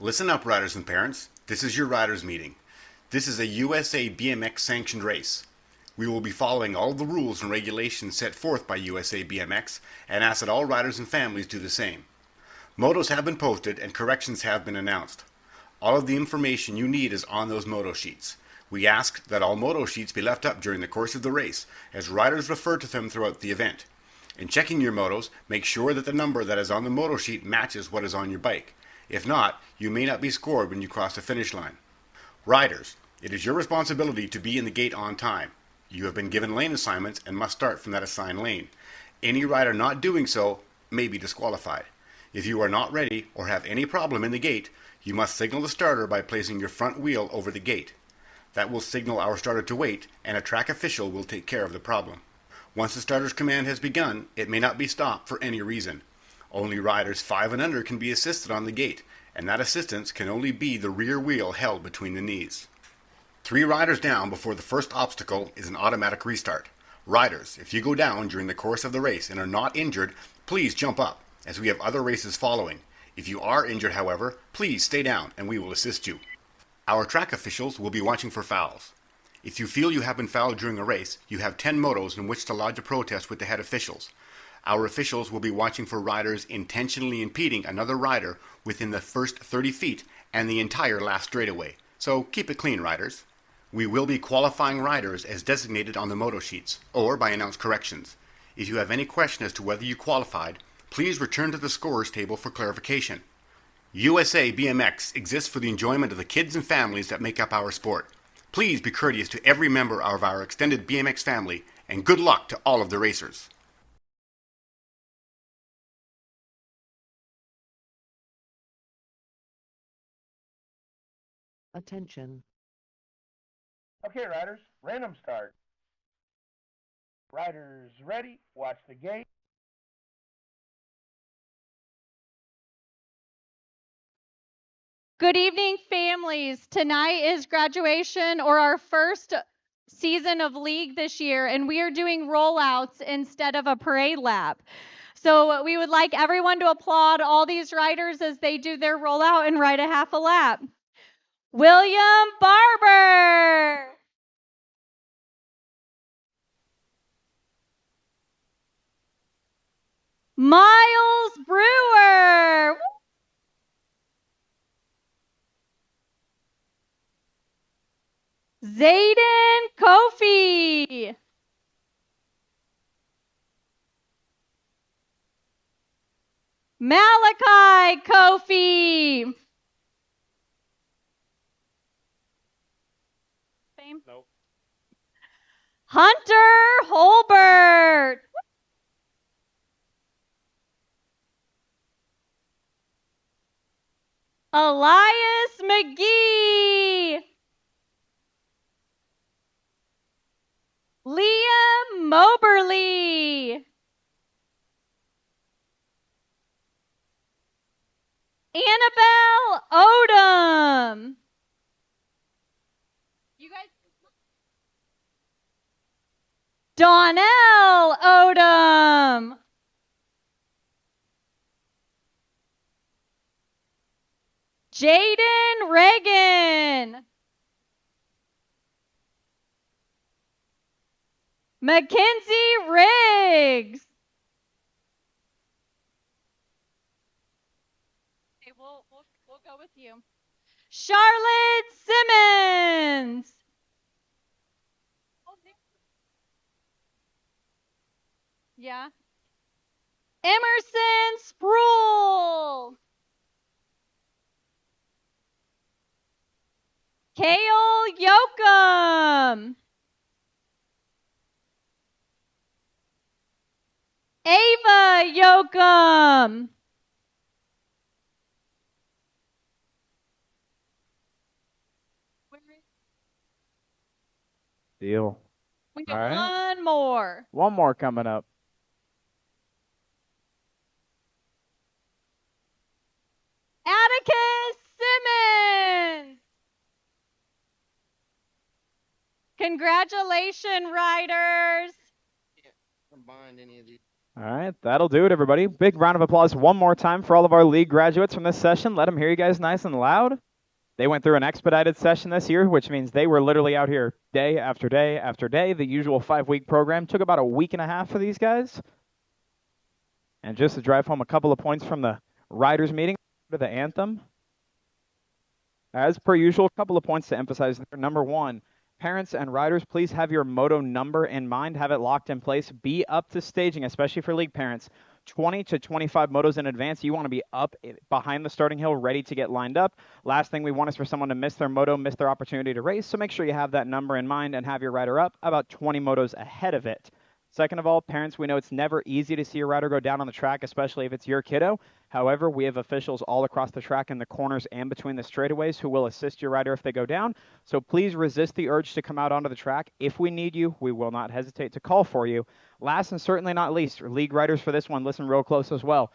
Listen up, riders and parents. This is your riders meeting. This is a USA BMX sanctioned race. We will be following all of the rules and regulations set forth by USA BMX and ask that all riders and families do the same. Motos have been posted and corrections have been announced. All of the information you need is on those moto sheets. We ask that all moto sheets be left up during the course of the race, as riders refer to them throughout the event. In checking your motos, make sure that the number that is on the moto sheet matches what is on your bike. If not, you may not be scored when you cross the finish line. Riders, it is your responsibility to be in the gate on time. You have been given lane assignments and must start from that assigned lane. Any rider not doing so may be disqualified. If you are not ready or have any problem in the gate, you must signal the starter by placing your front wheel over the gate. That will signal our starter to wait, and a track official will take care of the problem. Once the starter's command has begun, it may not be stopped for any reason. Only riders 5 and under can be assisted on the gate, and that assistance can only be the rear wheel held between the knees. 3 riders down before the first obstacle is an automatic restart. Riders, if you go down during the course of the race and are not injured, please jump up, as we have other races following. If you are injured, however, please stay down and we will assist you. Our track officials will be watching for fouls. If you feel you have been fouled during a race, you have 10 motos in which to lodge a protest with the head officials. Our officials will be watching for riders intentionally impeding another rider within the first 30 feet and the entire last straightaway. So keep it clean, riders. We will be qualifying riders as designated on the moto sheets, or by announced corrections. If you have any question as to whether you qualified, please return to the scorers table for clarification. USA BMX exists for the enjoyment of the kids and families that make up our sport. Please be courteous to every member of our extended BMX family, and good luck to all of the racers. Attention. Okay, riders, random start. Riders ready, watch the gate. Good evening, families. Tonight is graduation or our first season of league this year, and we are doing rollouts instead of a parade lap. So we would like everyone to applaud all these riders as they do their rollout and ride a half a lap. William Barber. Miles Brewer. Zayden Kofi. Malachi Kofi. Fame? Nope. Hunter Holbert. Elias McGee. Liam Moberly. Annabelle Odom. You guys. Donnell Odom. Jaden Reagan. Mackenzie Riggs. Okay, we'll go with you. Charlotte Simmons. Yeah. Emerson Sproul. Kale Yoakum. Ava Yoakum. Deal. We All got right. one more. One more coming up. Atticus Simmons. Congratulations, riders. Can't combine any of these. All right, that'll do it, everybody. Big round of applause one more time for all of our league graduates from this session. Let them hear you guys nice and loud. They went through an expedited session this year, which means they were literally out here day after day after day. The usual 5-week program took about a week and a half for these guys. And just to drive home a couple of points from the riders meeting to the anthem, as per usual, a couple of points to emphasize there. Number one, parents and riders, please have your moto number in mind. Have it locked in place. Be up to staging, especially for league parents. 20 to 25 motos in advance. You want to be up behind the starting hill, ready to get lined up. Last thing we want is for someone to miss their moto, miss their opportunity to race. So make sure you have that number in mind and have your rider up about 20 motos ahead of it. Second of all, parents, we know it's never easy to see a rider go down on the track, especially if it's your kiddo. However, we have officials all across the track in the corners and between the straightaways who will assist your rider if they go down. So please resist the urge to come out onto the track. If we need you, we will not hesitate to call for you. Last and certainly not least, league riders for this one, listen real close as well.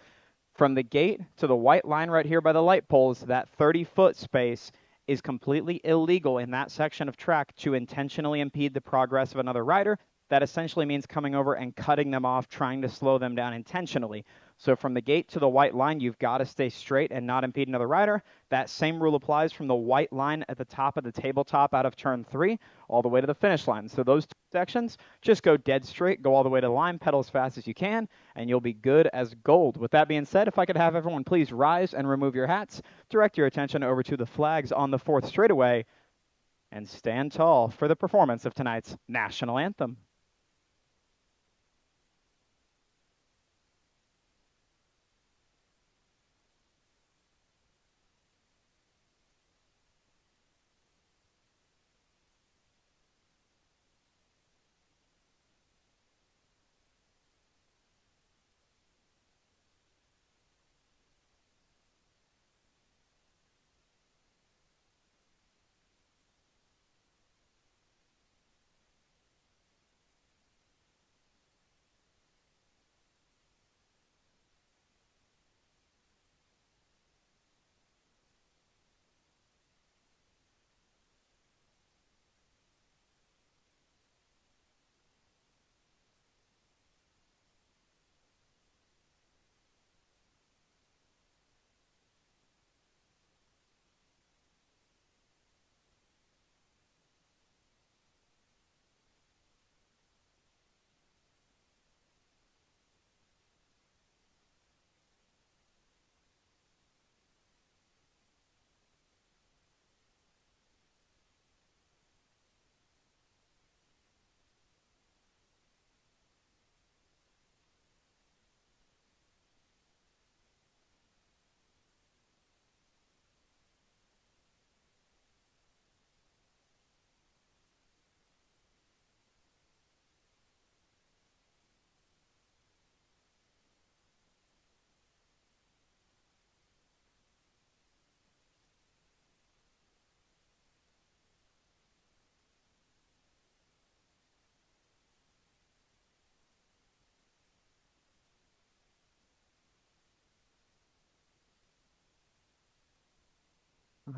From the gate to the white line right here by the light poles, that 30-foot space is completely illegal in that section of track to intentionally impede the progress of another rider. That essentially means coming over and cutting them off, trying to slow them down intentionally. So from the gate to the white line, you've got to stay straight and not impede another rider. That same rule applies from the white line at the top of the tabletop out of turn 3 all the way to the finish line. So those two sections, just go dead straight, go all the way to the line, pedal as fast as you can, and you'll be good as gold. With that being said, if I could have everyone please rise and remove your hats, direct your attention over to the flags on the 4th straightaway, and stand tall for the performance of tonight's national anthem.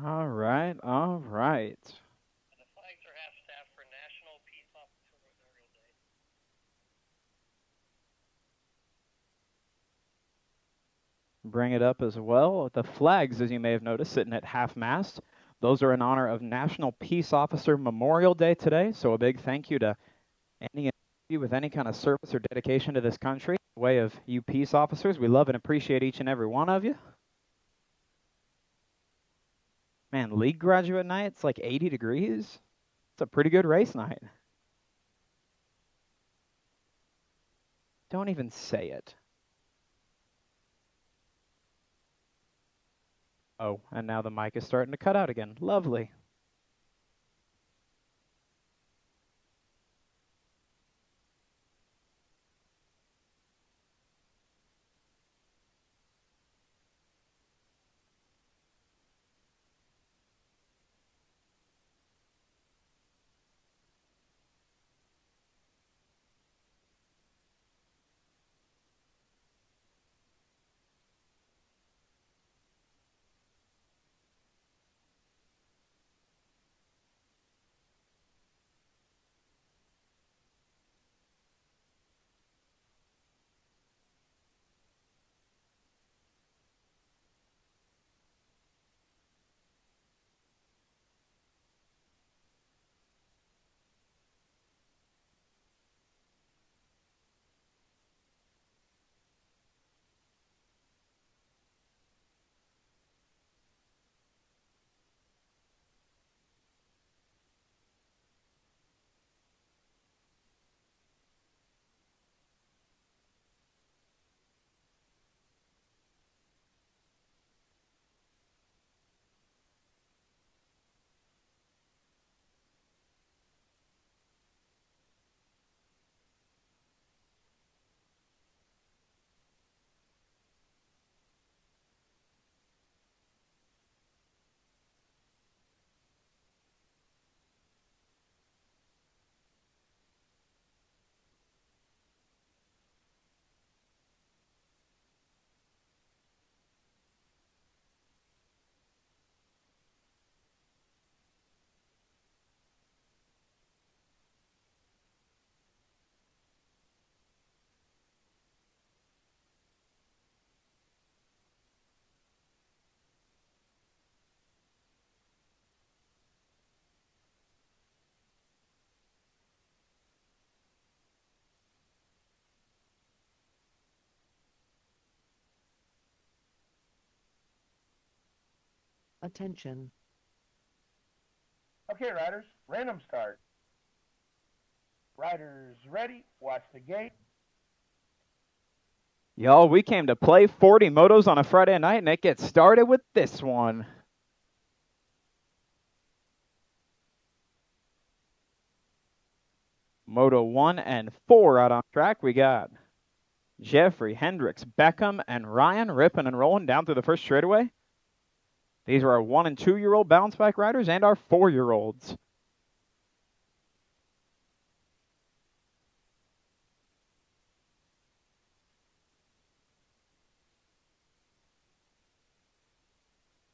All right, all right. The flags are half staff for National Peace Officer Memorial Day. Bring it up as well. The flags, as you may have noticed, sitting at half-mast. Those are in honor of National Peace Officer Memorial Day today. So a big thank you to any of you with any kind of service or dedication to this country. In the way of you peace officers, we love and appreciate each and every one of you. Man, league graduate night, it's like 80 degrees. It's a pretty good race night. Don't even say it. Oh, and now the mic is starting to cut out again. Lovely. Attention. Okay, riders, random start. Riders ready, watch the gate. Y'all, we came to play 40 motos on a Friday night, and it gets started with this one. Moto 1 and 4 out on track. We got Jeffrey, Hendricks, Beckham, and Ryan ripping and rolling down through the first straightaway. These are our 1- and 2-year-old balance bike riders and our 4-year-olds.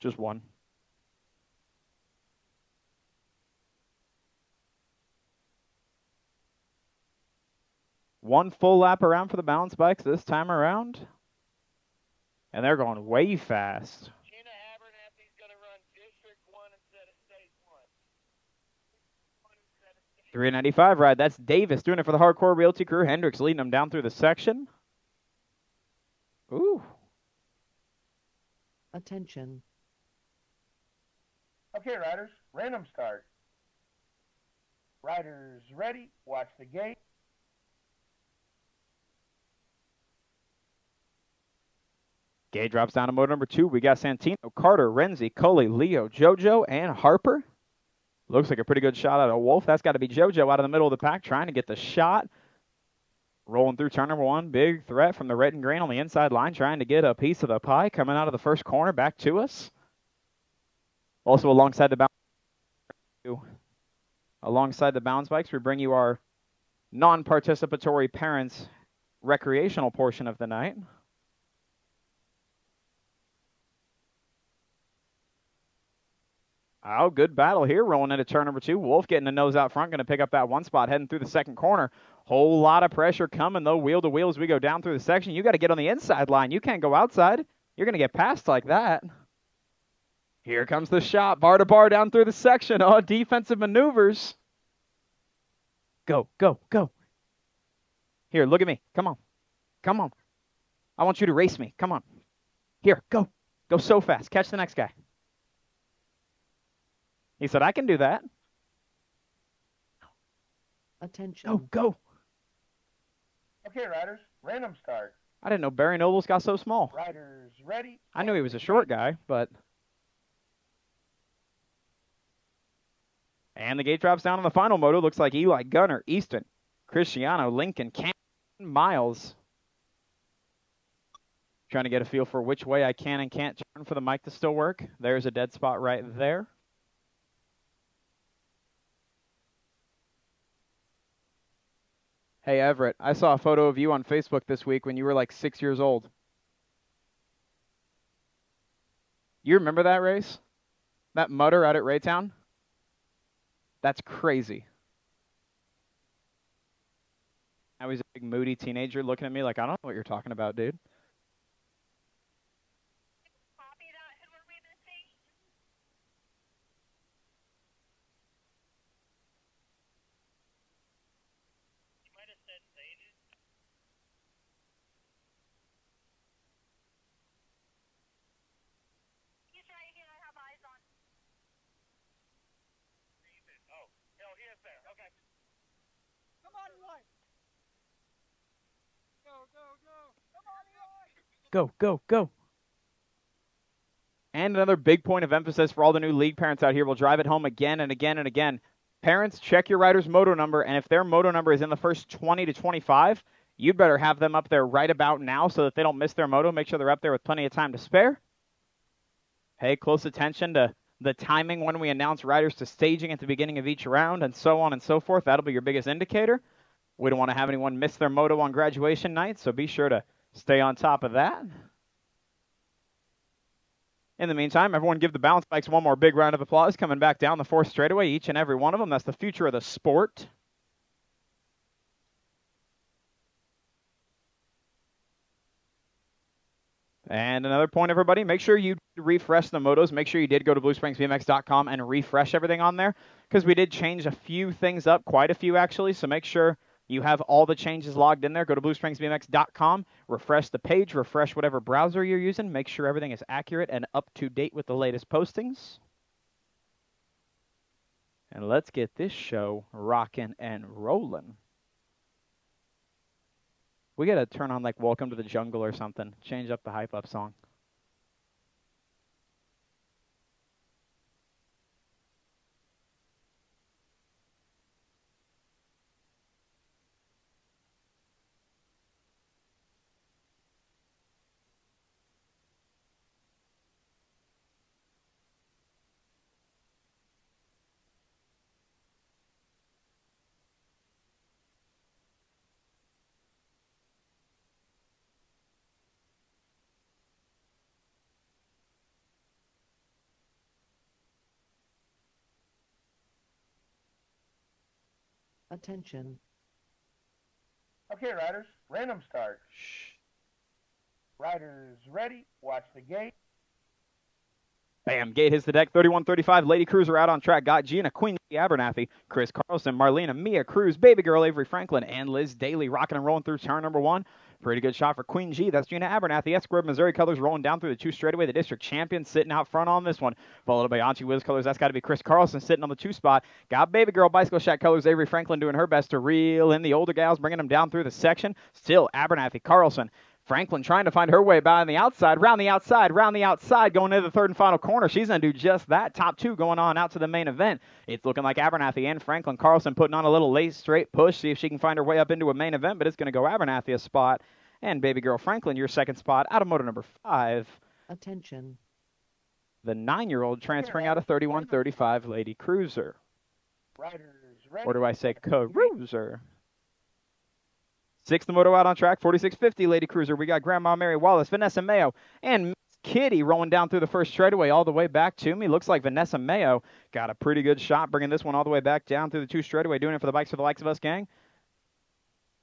Just one. One full lap around for the balance bikes this time around. And they're going way fast. 395 ride. That's Davis doing it for the Hardcore Realty crew. Hendricks leading them down through the section. Ooh. Attention. Okay, riders, random start. Riders ready, watch the gate. Gay drops down to motor number 2. We got Santino, Carter, Renzi, Cully, Leo, JoJo, and Harper. Looks like a pretty good shot out of Wolf. That's got to be JoJo out of the middle of the pack trying to get the shot. Rolling through turn number 1. Big threat from the red and green on the inside line, trying to get a piece of the pie. Coming out of the first corner back to us. Also alongside the balance bikes, we bring you our non-participatory parents recreational portion of the night. Oh, good battle here. Rolling into turn number 2. Wolf getting the nose out front. Going to pick up that one spot heading through the second corner. Whole lot of pressure coming, though, wheel to wheel as we go down through the section. You got to get on the inside line. You can't go outside. You're going to get passed like that. Here comes the shot. Bar to bar down through the section. Oh, defensive maneuvers. Go, go, go. Here, look at me. Come on. Come on. I want you to race me. Come on. Here, go. Go so fast. Catch the next guy. He said, I can do that. Attention. Go, go. Okay, riders, random start. I didn't know Barry Nobles got so small. Riders ready. I knew he was a short guy, but... And the gate drops down on the final moto. Looks like Eli, Gunner, Easton, Cristiano, Lincoln, Cam, Miles. Trying to get a feel for which way I can and can't turn for the mic to still work. There's a dead spot right there. Hey, Everett, I saw a photo of you on Facebook this week when you were like 6 years old. You remember that race? That mutter out at Raytown? That's crazy. Now he's a big moody teenager looking at me like, I don't know what you're talking about, dude. Go, go, go. And another big point of emphasis for all the new league parents out here. We'll drive it home again and again and again. Parents, check your rider's moto number, and if their moto number is in the first 20 to 25, you'd better have them up there right about now so that they don't miss their moto. Make sure they're up there with plenty of time to spare. Pay close attention to the timing when we announce riders to staging at the beginning of each round, and so on and so forth. That'll be your biggest indicator. We don't want to have anyone miss their moto on graduation night, so be sure to stay on top of that. In the meantime, everyone give the balance bikes one more big round of applause coming back down the fourth straightaway, each and every one of them. That's the future of the sport. And another point, everybody, make sure you refresh the motos. Make sure you did go to bluespringsbmx.com and refresh everything on there, because we did change a few things up, quite a few actually, so make sure You have all the changes logged in there. Go to bluespringsbmx.com, refresh the page, refresh whatever browser you're using, make sure everything is accurate and up to date with the latest postings. And let's get this show rocking and rolling. We got to turn on like Welcome to the Jungle or something. Change up the hype up song. Attention. Okay, riders, random start. Shh. Riders ready, watch the gate. Bam, gate hits the deck, 31-35, Lady Cruiser out on track, got Gina, Queen Abernathy, Chris Carlson, Marlena, Mia Cruz, Baby Girl, Avery Franklin, and Liz Daly rocking and rolling through turn number 1. Pretty good shot for Queen G. That's Gina Abernathy. S-Squared Missouri Colors rolling down through the 2 straightaway. The district champion sitting out front on this one. Followed by Anchi Wiz Colors. That's got to be Chris Carlson sitting on the 2 spot. Got Baby Girl Bicycle Shack Colors. Avery Franklin doing her best to reel in the older gals, bringing them down through the section. Still Abernathy, Carlson, Franklin trying to find her way by on the outside, round the outside, going into the 3rd and final corner. She's going to do just that. Top 2 going on out to the main event. It's looking like Abernathy and Franklin. Carlson putting on a little late straight push, see if she can find her way up into a main event, but it's going to go Abernathy a spot. And Baby Girl Franklin, your 2nd spot, out of moto number 5. Attention. The 9-year-old transferring out of 31-35 Lady Cruiser. Riders ready. Or do I say Cruiser? 6th moto out on track, 4650 Lady Cruiser. We got Grandma Mary Wallace, Vanessa Mayo, and Miss Kitty rolling down through the first straightaway all the way back to me. Looks like Vanessa Mayo got a pretty good shot, bringing this one all the way back down through the 2 straightaway, doing it for the Bikes for the Likes of Us gang.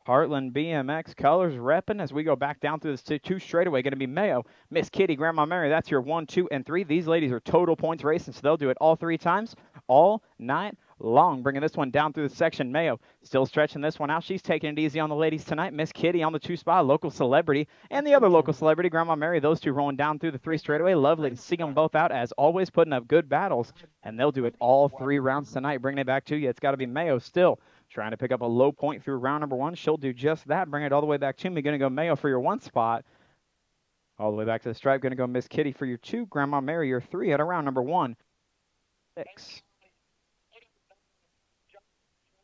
Heartland BMX Colors repping as we go back down through this 2 straightaway. Going to be Mayo, Miss Kitty, Grandma Mary. That's your 1, 2, and 3. These ladies are total points racing, so they'll do it all 3 times, all night long. Bringing this one down through the section. Mayo still stretching this one out. She's taking it easy on the ladies tonight. Miss Kitty on the 2 spot, local celebrity, and the other local celebrity, Grandma Mary. Those 2 rolling down through the 3 straightaway. Lovely to see them both out, as always, putting up good battles, and they'll do it all 3 rounds tonight. Bringing it back to you, it's got to be Mayo still trying to pick up a low point through round number 1. She'll do just that. Bring it all the way back to me. Going to go Mayo for your 1 spot. All the way back to the stripe. Going to go Miss Kitty for your 2. Grandma Mary, your 3 at around number 1. 6.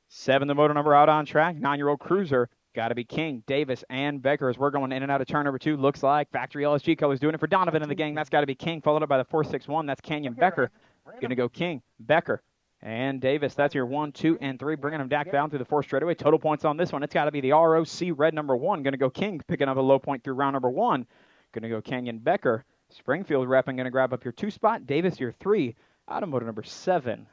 7, the motor number out on track. 9-year-old Cruiser. Got to be King, Davis, and Becker as we're going in and out of turn number 2. Looks like Factory LSG Colors doing it for Donovan and the gang. That's got to be King, followed up by the 461. That's Canyon Becker. Going to go King, Becker, and Davis. That's your 1, 2, and 3, bringing them back down through the 4 straightaway. Total points on this one. It's got to be the ROC red number 1. Going to go King, picking up a low point through round number 1. Going to go Canyon Becker. Springfield repping, going to grab up your 2 spot. Davis, your 3. Automoto number 7.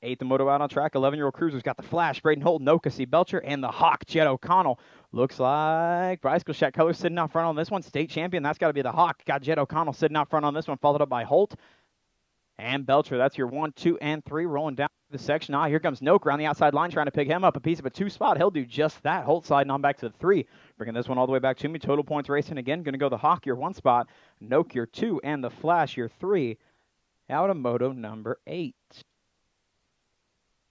8th moto out on track. 11-year-old Cruiser's got the Flash, Braden Holt, Nokasi Belcher, and the Hawk, Jed O'Connell. Looks like Bicycle Shack Colors sitting out front on this one. State champion, that's got to be the Hawk. Got Jed O'Connell sitting out front on this one, followed up by Holt and Belcher. That's your 1, 2, and 3 rolling down the section. Here comes Noker on the outside line trying to pick him up a piece of a 2 spot. He'll do just that. Holt sliding on back to the 3. Bringing this one all the way back to me. Total points racing again. Going to go the Hawk, your 1 spot. Noke, your 2, and the Flash, your 3. Out of moto number 8.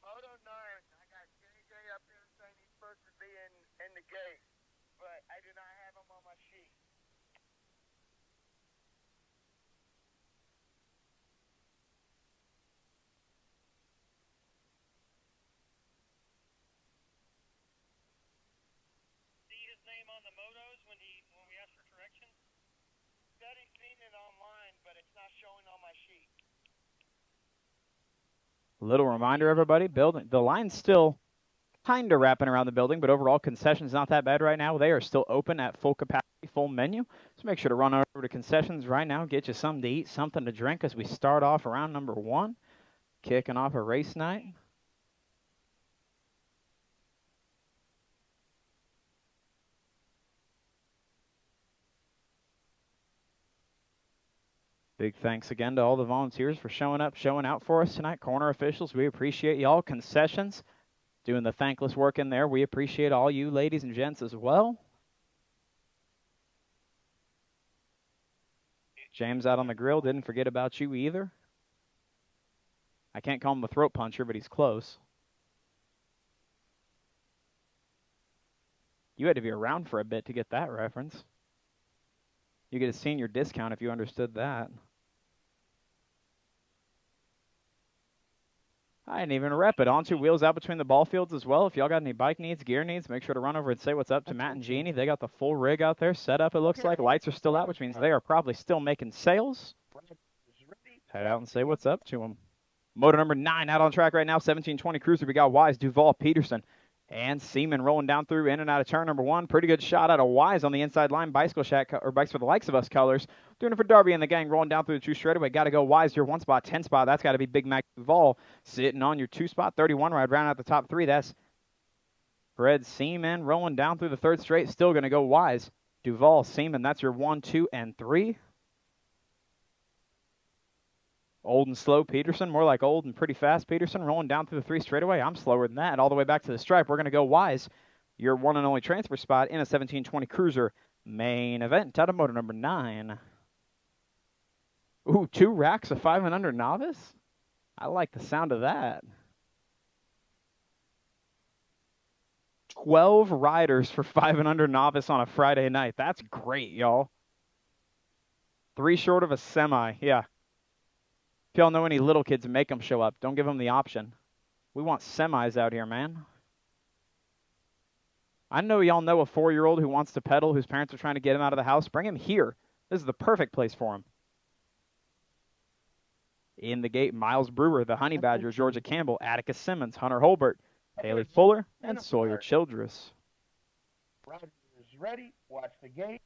Moto 9, I got JJ up here saying he's supposed to be in the gate, but I do not have him on my sheet. See his name on the motos when we ask for correction? Said he's seen it online, but it's not showing on my sheet. Little reminder, everybody, the line's still kind of wrapping around the building, but overall concessions not that bad right now. They are still open at full capacity, full menu. So make sure to run over to concessions right now, get you something to eat, something to drink as we start off round number 1, kicking off a race night. Big thanks again to all the volunteers for showing up, showing out for us tonight. Corner officials, we appreciate y'all. Concessions, doing the thankless work in there. We appreciate all you ladies and gents as well. James out on the grill. Didn't forget about you either. I can't call him the throat puncher, but he's close. You had to be around for a bit to get that reference. You get a senior discount if you understood that. I didn't even rep it. On two wheels out between the ball fields as well. If y'all got any bike needs, gear needs, make sure to run over and say what's up to Matt and Jeannie. They got the full rig out there set up, it looks like. Lights are still out, which means they are probably still making sales. Head out and say what's up to them. Moto number 9 out on track right now, 1720 Cruiser. We got Wise, Duval, Peterson, and Seaman rolling down through in and out of turn number 1. Pretty good shot out of Wise on the inside line. Bicycle Shack, or Bikes for the Likes of Us colors. Doing it for Darby and the gang, rolling down through the 2 straightaway. Got to go Wise, your 1 spot, 10 spot. That's got to be Big Mac Duval sitting on your 2 spot, 31 ride, round out the top 3. That's Fred Seaman rolling down through the 3rd straight. Still going to go Wise, Duval, Seaman. That's your 1, 2, and 3. Old and slow Peterson, more like old and pretty fast Peterson, rolling down through the 3 straightaway. I'm slower than that. All the way back to the stripe. We're going to go Wise, your 1 and only transfer spot in a 1720 Cruiser main event. Out of motor number 9. Ooh, 2 racks of 5 and under novice? I like the sound of that. 12 riders for 5 and under novice on a Friday night. That's great, y'all. 3 short of a semi, yeah. If y'all know any little kids, make them show up. Don't give them the option. We want semis out here, man. I know y'all know a 4-year-old who wants to pedal, whose parents are trying to get him out of the house. Bring him here. This is the perfect place for him. In the gate, Miles Brewer, the Honey Badger, Georgia Campbell, Atticus Simmons, Hunter Holbert, Haley Fuller, and Sawyer Childress. Riders ready. Watch the gate.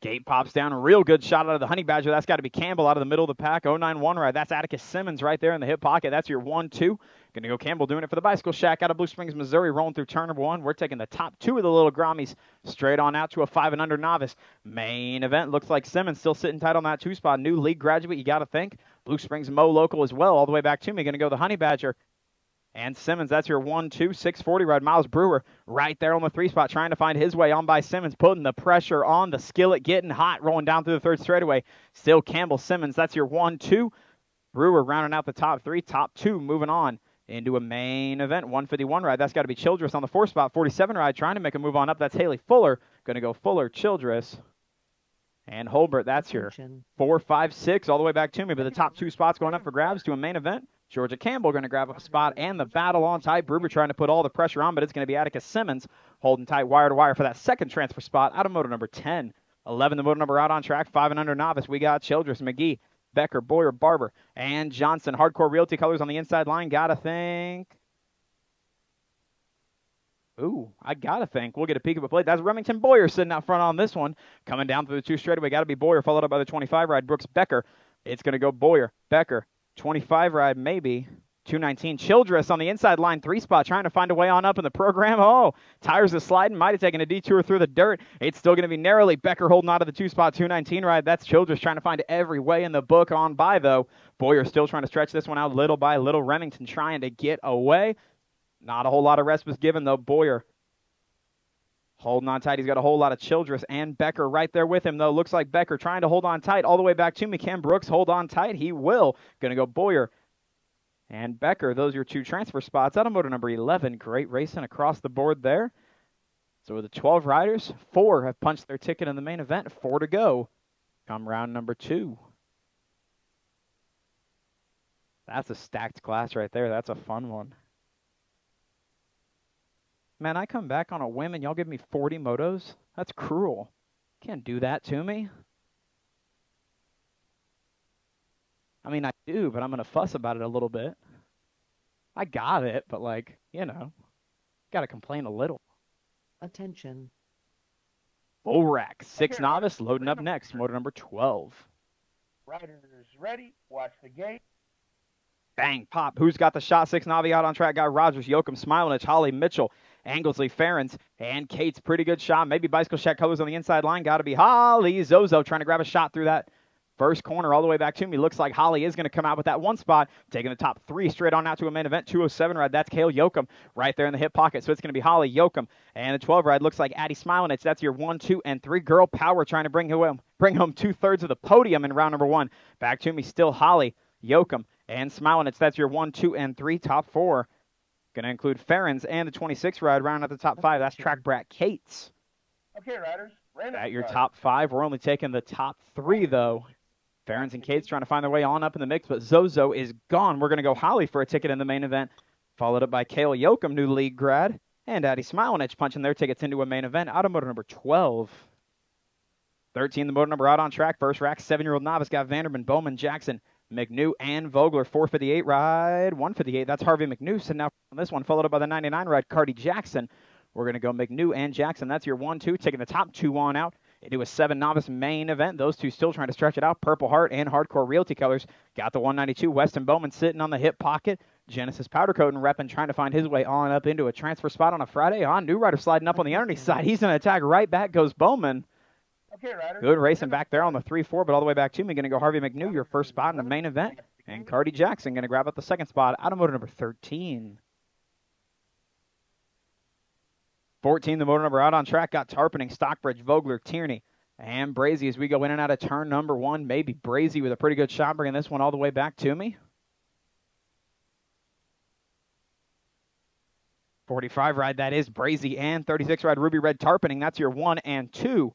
Gate pops down, a real good shot out of the Honey Badger. That's got to be Campbell out of the middle of the pack. 091 ride. That's Atticus Simmons right there in the hip pocket. That's your 1, 2. Going to go Campbell doing it for the Bicycle Shack out of Blue Springs, Missouri, rolling through turn number 1. We're taking the top 2 of the little Grammies straight on out to a 5 and under novice. Main event. Looks like Simmons still sitting tight on that 2 spot. New league graduate, you got to think. Blue Springs Mo local as well, all the way back to me. Going to go the Honey Badger. And Simmons, that's your 1, 2, 640 ride. Miles Brewer right there on the 3 spot, trying to find his way on by Simmons, putting the pressure on the skillet, getting hot, rolling down through the 3rd straightaway. Still Campbell Simmons, that's your 1, 2. Brewer rounding out the top 3, top 2, moving on into a main event. 151 ride, that's got to be Childress on the 4 spot. 47 ride, trying to make a move on up. That's Haley Fuller. Going to go Fuller, Childress, and Holbert. That's your 4, 5, 6, all the way back to me. But the top 2 spots going up for grabs to a main event. Georgia Campbell going to grab up a spot, and the battle on tight. Brewer trying to put all the pressure on, but it's going to be Atticus Simmons holding tight wire to wire for that 2nd transfer spot out of motor number 10. 11, the motor number out on track. 5 and under novice. We got Childress, McGee, Becker, Boyer, Barber, and Johnson. Hardcore Realty colors on the inside line. Gotta think. Ooh, I gotta think. We'll get a peek of a plate. That's Remington Boyer sitting out front on this one. Coming down through the 2 straightaway. Got to be Boyer, followed up by the 25 ride. Brooks Becker. It's going to go Boyer, Becker. 25 ride, maybe. 219. Childress on the inside line, 3 spot, trying to find a way on up in the program. Oh, tires is sliding. Might have taken a detour through the dirt. It's still going to be narrowly. Becker holding on to the 2 spot, 219 ride. That's Childress trying to find every way in the book on by, though. Boyer still trying to stretch this one out little by little. Remington trying to get away. Not a whole lot of rest was given, though. Boyer holding on tight. He's got a whole lot of Childress and Becker right there with him, though. Looks like Becker trying to hold on tight all the way back to me. Cam Brooks, hold on tight. He will. Going to go Boyer and Becker. Those are your 2 transfer spots. Out of motor number 11. Great racing across the board there. So with the 12 riders, 4 have punched their ticket in the main event. 4 to go. Come round number 2. That's a stacked class right there. That's a fun one. Man, I come back on a whim and y'all give me 40 motos? That's cruel. Can't do that to me. I mean, I do, but I'm going to fuss about it a little bit. I got it, but like, you know, got to complain a little. Attention. Bull rack, 6 novice, loading up next, motor number 12. Riders ready. Watch the gate. Bang, pop. Who's got the shot? 6 Navi out on track. Guy Rogers, Yoakum, Smilinich, Holly, Mitchell, Anglesey, Ferens, and Kate's pretty good shot. Maybe Bicycle Shack colors on the inside line. Got to be Holly. Zozo trying to grab a shot through that First corner all the way back to me. Looks like Holly is going to come out with that one spot, taking the top 3 straight on out to a main event. 207 ride. That's Kale Yoakum right there in the hip pocket. So it's going to be Holly Yoakum. And the 12 ride looks like Addie Smilinich. That's your 1, 2, and 3. Girl Power trying to bring home 2/3 of the podium in round number 1. Back to me, still Holly Yoakum and Smilinich. That's your 1, 2, and 3. Top 4. Going to include Ferens and the 26 ride round at the top 5. That's Track Brat Cates. Okay, riders. Random At your start. top 5, we're only taking the top 3, though. Ferens and Cates trying to find their way on up in the mix, but Zozo is gone. We're going to go Holly for a ticket in the main event, followed up by Kale Yoakum, new league grad, and Addie Smilinich punching their tickets into a main event. Automotive number 12. 13, the motor number out on track. First rack, 7-year-old novice got Vanderman, Bowman, Jackson, McNew, and Vogler. 458 ride, 158. That's Harvey McNew. So now on this one, followed up by the 99 ride, Cardi Jackson. We're going to go McNew and Jackson. That's your 1, 2, taking the top 2 on out. Into a 7 novice main event. Those two still trying to stretch it out. Purple Heart and Hardcore Realty Colors. Got the 192. Weston Bowman sitting on the hip pocket. Genesis Powder Coat and repping, trying to find his way on up into a transfer spot on a Friday. New rider sliding up on the underneath side. He's going to attack. Right back goes Bowman. Okay, riders. Good racing back there on the 3-4, but all the way back to me. Going to go Harvey McNew, your first spot in the main event. And Cardi Jackson going to grab up the second spot. Automotive number 13. 14, the motor number out on track. Got Tarpening, Stockbridge, Vogler, Tierney, and Brazy as we go in and out of turn number 1. Maybe Brazy with a pretty good shot, bringing this one all the way back to me. 45 ride, that is Brazy, and 36 ride Ruby Red Tarpening. That's your 1 and 2.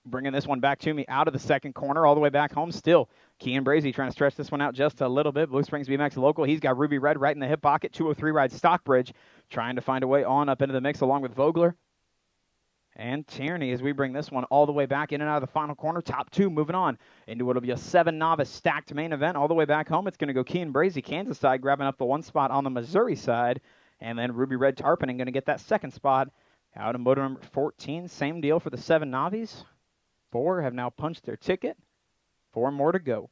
Bringing this one back to me out of the second corner, all the way back home still. Kean Brazy trying to stretch this one out just a little bit. Blue Springs BMX local. He's got Ruby Red right in the hip pocket. 203 ride Stockbridge trying to find a way on up into the mix along with Vogler and Tierney as we bring this one all the way back in and out of the final corner. Top 2 moving on into what'll be a 7 novice stacked main event all the way back home. It's going to go Kean Brazy, Kansas side, grabbing up the 1 spot on the Missouri side. And then Ruby Red Tarpening going to get that second spot out of motor number 14. Same deal for the 7 novies. 4 have now punched their ticket. 4 more to go.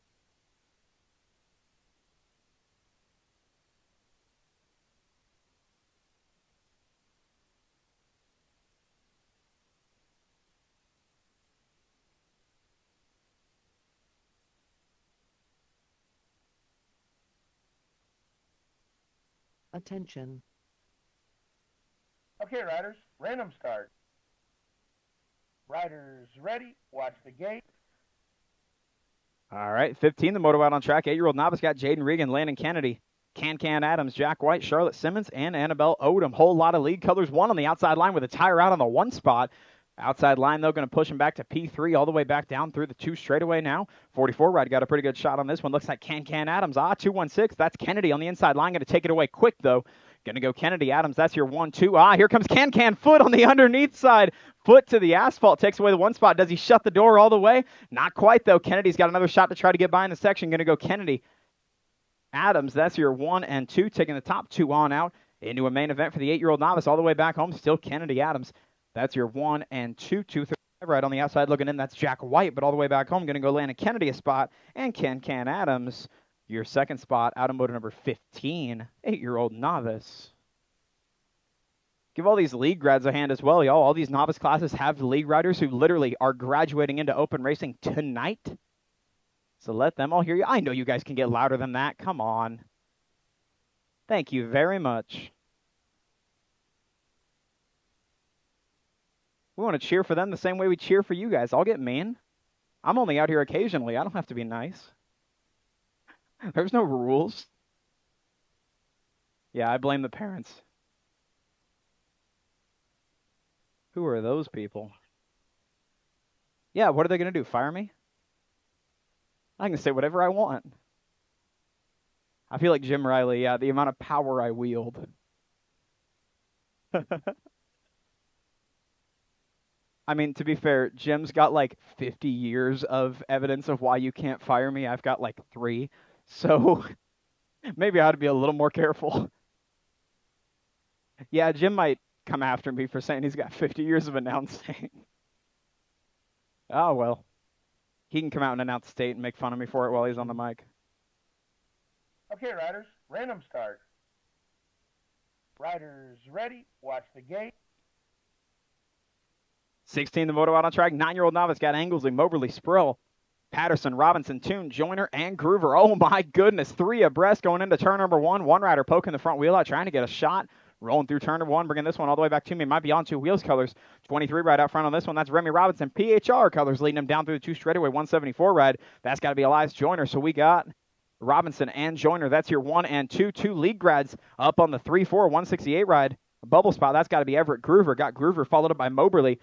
Attention. Okay, riders. Random start. Riders ready. Watch the gate. All right, 15, the moto out on track. 8-year-old novice got Jaden Regan, Landon Kennedy, Can Adams, Jack White, Charlotte Simmons, and Annabelle Odom. Whole lot of lead colors. 1 on the outside line with a tire out on the 1 spot. Outside line, though, going to push him back to P3 all the way back down through the 2 straightaway now. 44 ride got a pretty good shot on this one. Looks like Can Adams. 216. That's Kennedy on the inside line. Going to take it away quick, though. Going to go Kennedy Adams. That's your 1, 2. Here comes Can Foot on the underneath side. Foot to the asphalt. Takes away the 1 spot. Does he shut the door all the way? Not quite, though. Kennedy's got another shot to try to get by in the section. Going to go Kennedy Adams. That's your 1 and 2. Taking the top 2 on out into a main event for the 8-year-old novice all the way back home. Still Kennedy Adams. That's your 1 and 2. 235 right on the outside looking in. That's Jack White. But all the way back home, going to go Landon Kennedy a spot. And Can Adams, your second spot, automotive number 15, 8-year-old novice. Give all these league grads a hand as well, y'all. All these novice classes have league riders who literally are graduating into open racing tonight. So let them all hear you. I know you guys can get louder than that. Come on. Thank you very much. We want to cheer for them the same way we cheer for you guys. I'll get mean. I'm only out here occasionally. I don't have to be nice. There's no rules. Yeah, I blame the parents. Who are those people? Yeah, what are they going to do? Fire me? I can say whatever I want. I feel like Jim Riley, yeah, the amount of power I wield. I mean, to be fair, Jim's got like 50 years of evidence of why you can't fire me. I've got like 3. So maybe I ought to be a little more careful. Yeah, Jim might come after me for saying he's got 50 years of announcing. Oh, well. He can come out and announce state and make fun of me for it while he's on the mic. Okay, riders. Random start. Riders ready. Watch the gate. 16, the moto out on track. 9-year-old novice got Anglesey, Moberly, Sprill, Patterson, Robinson, Toon, Joyner, and Groover. Oh my goodness, 3 abreast going into turn number 1. One rider poking the front wheel out, trying to get a shot. Rolling through turn number 1, bringing this one all the way back to me. Might be on 2 wheels colors. 23 right out front on this one. That's Remy Robinson. PHR colors leading him down through the 2 straightaway. 174 ride. That's got to be Elias Joyner. So we got Robinson and Joyner. That's your 1 and 2. 2 league grads up on the 3-4, 168 ride. Bubble spot. That's got to be Everett Groover. Got Groover followed up by Moberly.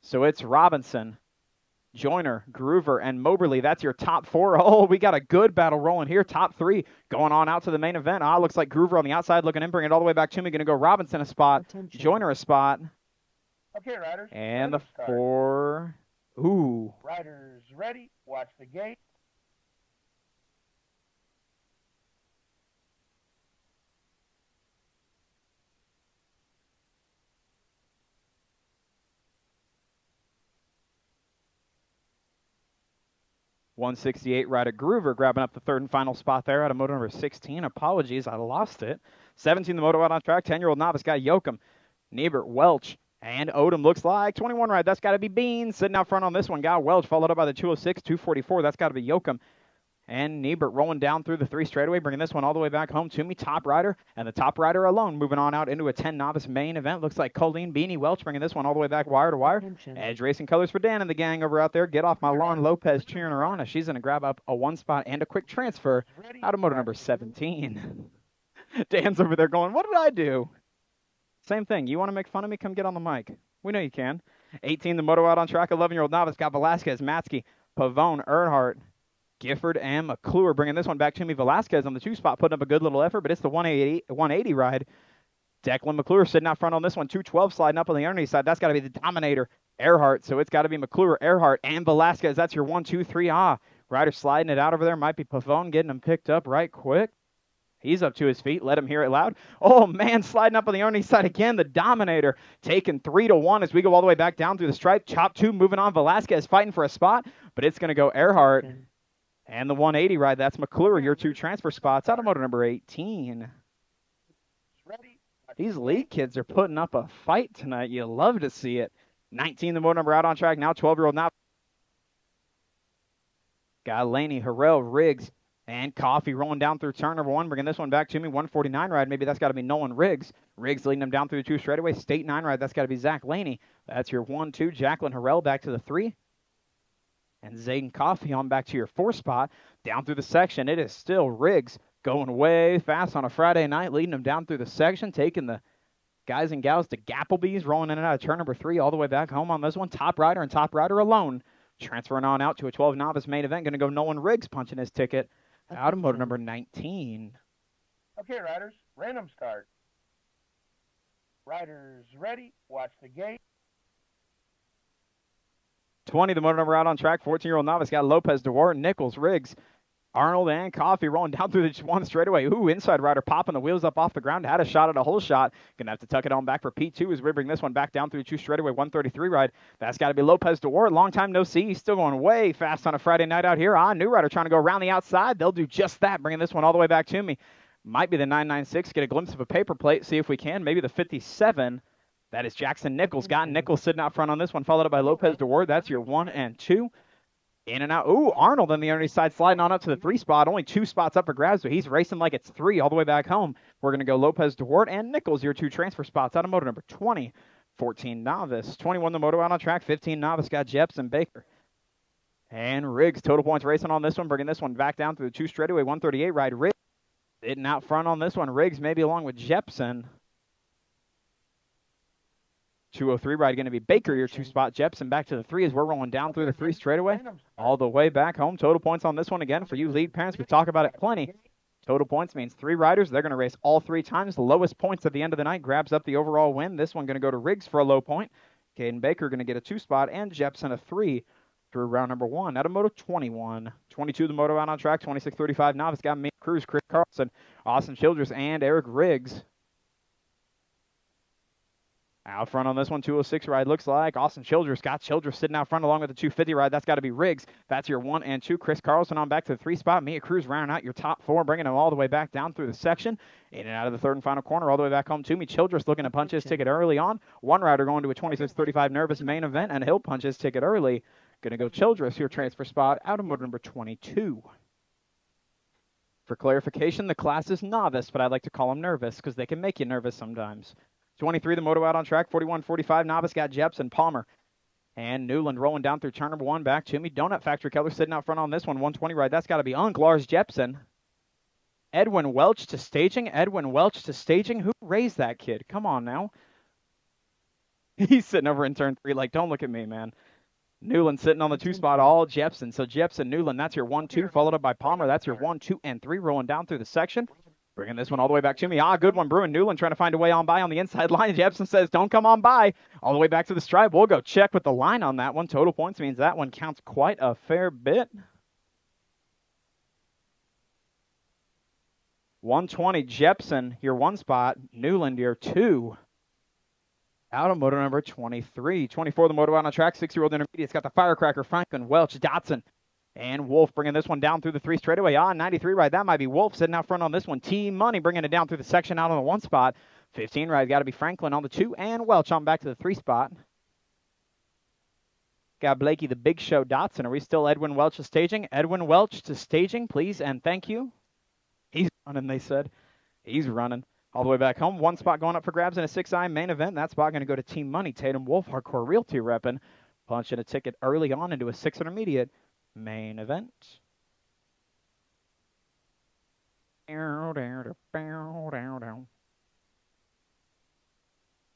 So it's Robinson, Joyner, Groover, and Moberly. That's your top 4. Oh, we got a good battle rolling here. Top 3 going on out to the main event. Looks like Groover on the outside looking in, bring it all the way back to me. Going to go Robinson a spot, Attention. Joyner a spot, Okay, riders. and the ready to start. 4. Ooh. Riders ready. Watch the gate. .168 right at Groover, grabbing up the 3rd and final spot there out of moto number 16. Apologies, I lost it. 17, the moto out on track. 10-year-old novice guy Yoakum, Niebert, Welch, and Odom looks like 21 ride. That's got to be Bean sitting out front on this one. Guy Welch followed up by the 206, 244. That's got to be Yoakum. And Niebert rolling down through the 3 straightaway, bringing this one all the way back home to me. Top rider, and the top rider alone moving on out into a 10 novice main event. Looks like Colleen Beanie Welch bringing this one all the way back wire to wire. Attention. Edge Racing colors for Dan and the gang over out there. Get off my lawn. Lopez cheering her on as she's going to grab up a 1 spot and a quick transfer out of motor number 17. Dan's over there going, what did I do? Same thing. You want to make fun of me? Come get on the mic. We know you can. 18, the moto out on track. 11-year-old novice got Velasquez, Matsky, Pavone, Earnhardt, Gifford, and McClure bringing this one back to me. Velasquez on the 2 spot, putting up a good little effort, but it's the 180 ride. Declan McClure sitting out front on this one. 212 sliding up on the underneath side. That's got to be the Dominator, Earnhardt. So it's got to be McClure, Earnhardt, and Velasquez. That's your 1, 2, 3. Rider sliding it out over there. Might be Pavone getting him picked up right quick. He's up to his feet. Let him hear it loud. Oh, man, sliding up on the underneath side again. The Dominator taking 3-1 as we go all the way back down through the stripe. Chop 2 moving on. Velasquez fighting for a spot, but it's going to go Earnhardt. And the 180 ride, that's McClure, your 2 transfer spots out of motor number 18. Ready. These league kids are putting up a fight tonight. You love to see it. 19, the motor number out on track. Now 12-year-old now. Got Laney, Harrell, Riggs, and Coffee rolling down through turn number 1. Bringing this one back to me. 149 ride. Maybe that's got to be Nolan Riggs. Riggs leading them down through the 2 straightaway. State 9 ride. That's got to be Zach Laney. That's your 1, 2. Jacqueline Harrell back to the 3. And Zayden Coffee on back to your 4 spot. Down through the section, it is still Riggs going way fast on a Friday night, leading them down through the section, taking the guys and gals to Gapplebee's, rolling in and out of turn number 3 all the way back home on this one. Top rider and top rider alone. Transferring on out to a 12 novice main event. Going to go Nolan Riggs punching his ticket out of motor number 19. Okay, riders. Random start. Riders ready. Watch the gate. 20, the motor number out on track. 14-year-old novice got Lopez, DeWart, Nichols, Riggs, Arnold, and Coffee rolling down through the 1 straightaway. Ooh, inside rider popping the wheels up off the ground. Had a shot at a hole shot. Gonna have to tuck it on back for P2 as we bring this one back down through the 2 straightaway. 133 ride. That's got to be Lopez, DeWart. Long time no see. He's still going way fast on a Friday night out here. New rider trying to go around the outside. They'll do just that, bringing this one all the way back to me. Might be the 996. Get a glimpse of a paper plate. See if we can. Maybe the 57. That is Jackson Nichols. Got Nichols sitting out front on this one, followed up by Lopez DeWard. That's your 1 and 2. In and out. Ooh, Arnold on the underneath side sliding on up to the 3 spot. Only 2 spots up for grabs, but he's racing like it's 3 all the way back home. We're going to go Lopez DeWard and Nichols, your 2 transfer spots out of motor number 20. 14 novice. 21 the moto out on track. 15 novice got Jepson Baker. And Riggs, total points racing on this one, bringing this one back down through the 2 straightaway. 138 ride. Riggs sitting out front on this one. Riggs maybe along with Jepson. 203 ride going to be Baker, your 2 spot. Jepson back to the 3 as we're rolling down through the 3 straightaway. All the way back home. Total points on this one again for you lead parents. We talk about it plenty. Total points means 3 riders. They're going to race all 3 times. The lowest points at the end of the night grabs up the overall win. This one going to go to Riggs for a low point. Caden Baker going to get a 2 spot and Jepson a 3 through round number 1 out of moto 21. 22 the moto out on track. 26-35 novice got me, Cruz, Chris Carlson, Austin Childress, and Eric Riggs. Out front on this one, 206 ride looks like Austin Childress. Got Childress sitting out front along with the 250 ride. That's got to be Riggs. That's your 1 and 2. Chris Carlson on back to the 3 spot. Mia Cruz rounding out your top 4, bringing them all the way back down through the section. In and out of the 3rd and final corner, all the way back home to me. Childress looking to punch his ticket early on. One rider going to a 26-35 nervous main event, and he'll punch his ticket early. Going to go Childress, your transfer spot, out of motor number 22. For clarification, the class is novice, but I like to call them nervous because they can make you nervous sometimes. 23, the moto out on track. 41, 45, novice got Jepson, Palmer, and Newland rolling down through turn number 1. Back to me. Donut Factory Keller sitting out front on this one. 120 ride. That's got to be Unc Lars Jepson. Edwin Welch to staging. Edwin Welch to staging. Who raised that kid? Come on now. He's sitting over in turn 3 like, don't look at me, man. Newland sitting on the 2 spot, all Jepson. So Jepson, Newland, that's your 1-2, followed up by Palmer. That's your 1, 2, and 3 rolling down through the section. Bringing this one all the way back to me. Good one, Bruin. Newland trying to find a way on by on the inside line. Jepson says, don't come on by. All the way back to the stripe. We'll go check with the line on that one. Total points means that one counts quite a fair bit. 120, Jepson, your 1 spot. Newland, your 2. Out of motor number 23. 24, the moto out on track. 6-year-old intermediate's got the firecracker, Franklin, Welch, Dotson, and Wolf bringing this one down through the 3 straightaway. 93 ride. That might be Wolf sitting out front on this one. Team Money bringing it down through the section out on the 1 spot. 15 ride. Got to be Franklin on the 2, and Welch on back to the 3 spot. Got Blakey, the Big Show, Dotson. Are we still Edwin Welch to staging? Edwin Welch to staging, please, and thank you. He's running, they said. He's running. All the way back home. 1 spot going up for grabs in a 6i main event. That spot going to go to Team Money. Tatum Wolf, Hardcore Realty repping. Punching a ticket early on into a 6 intermediate main event.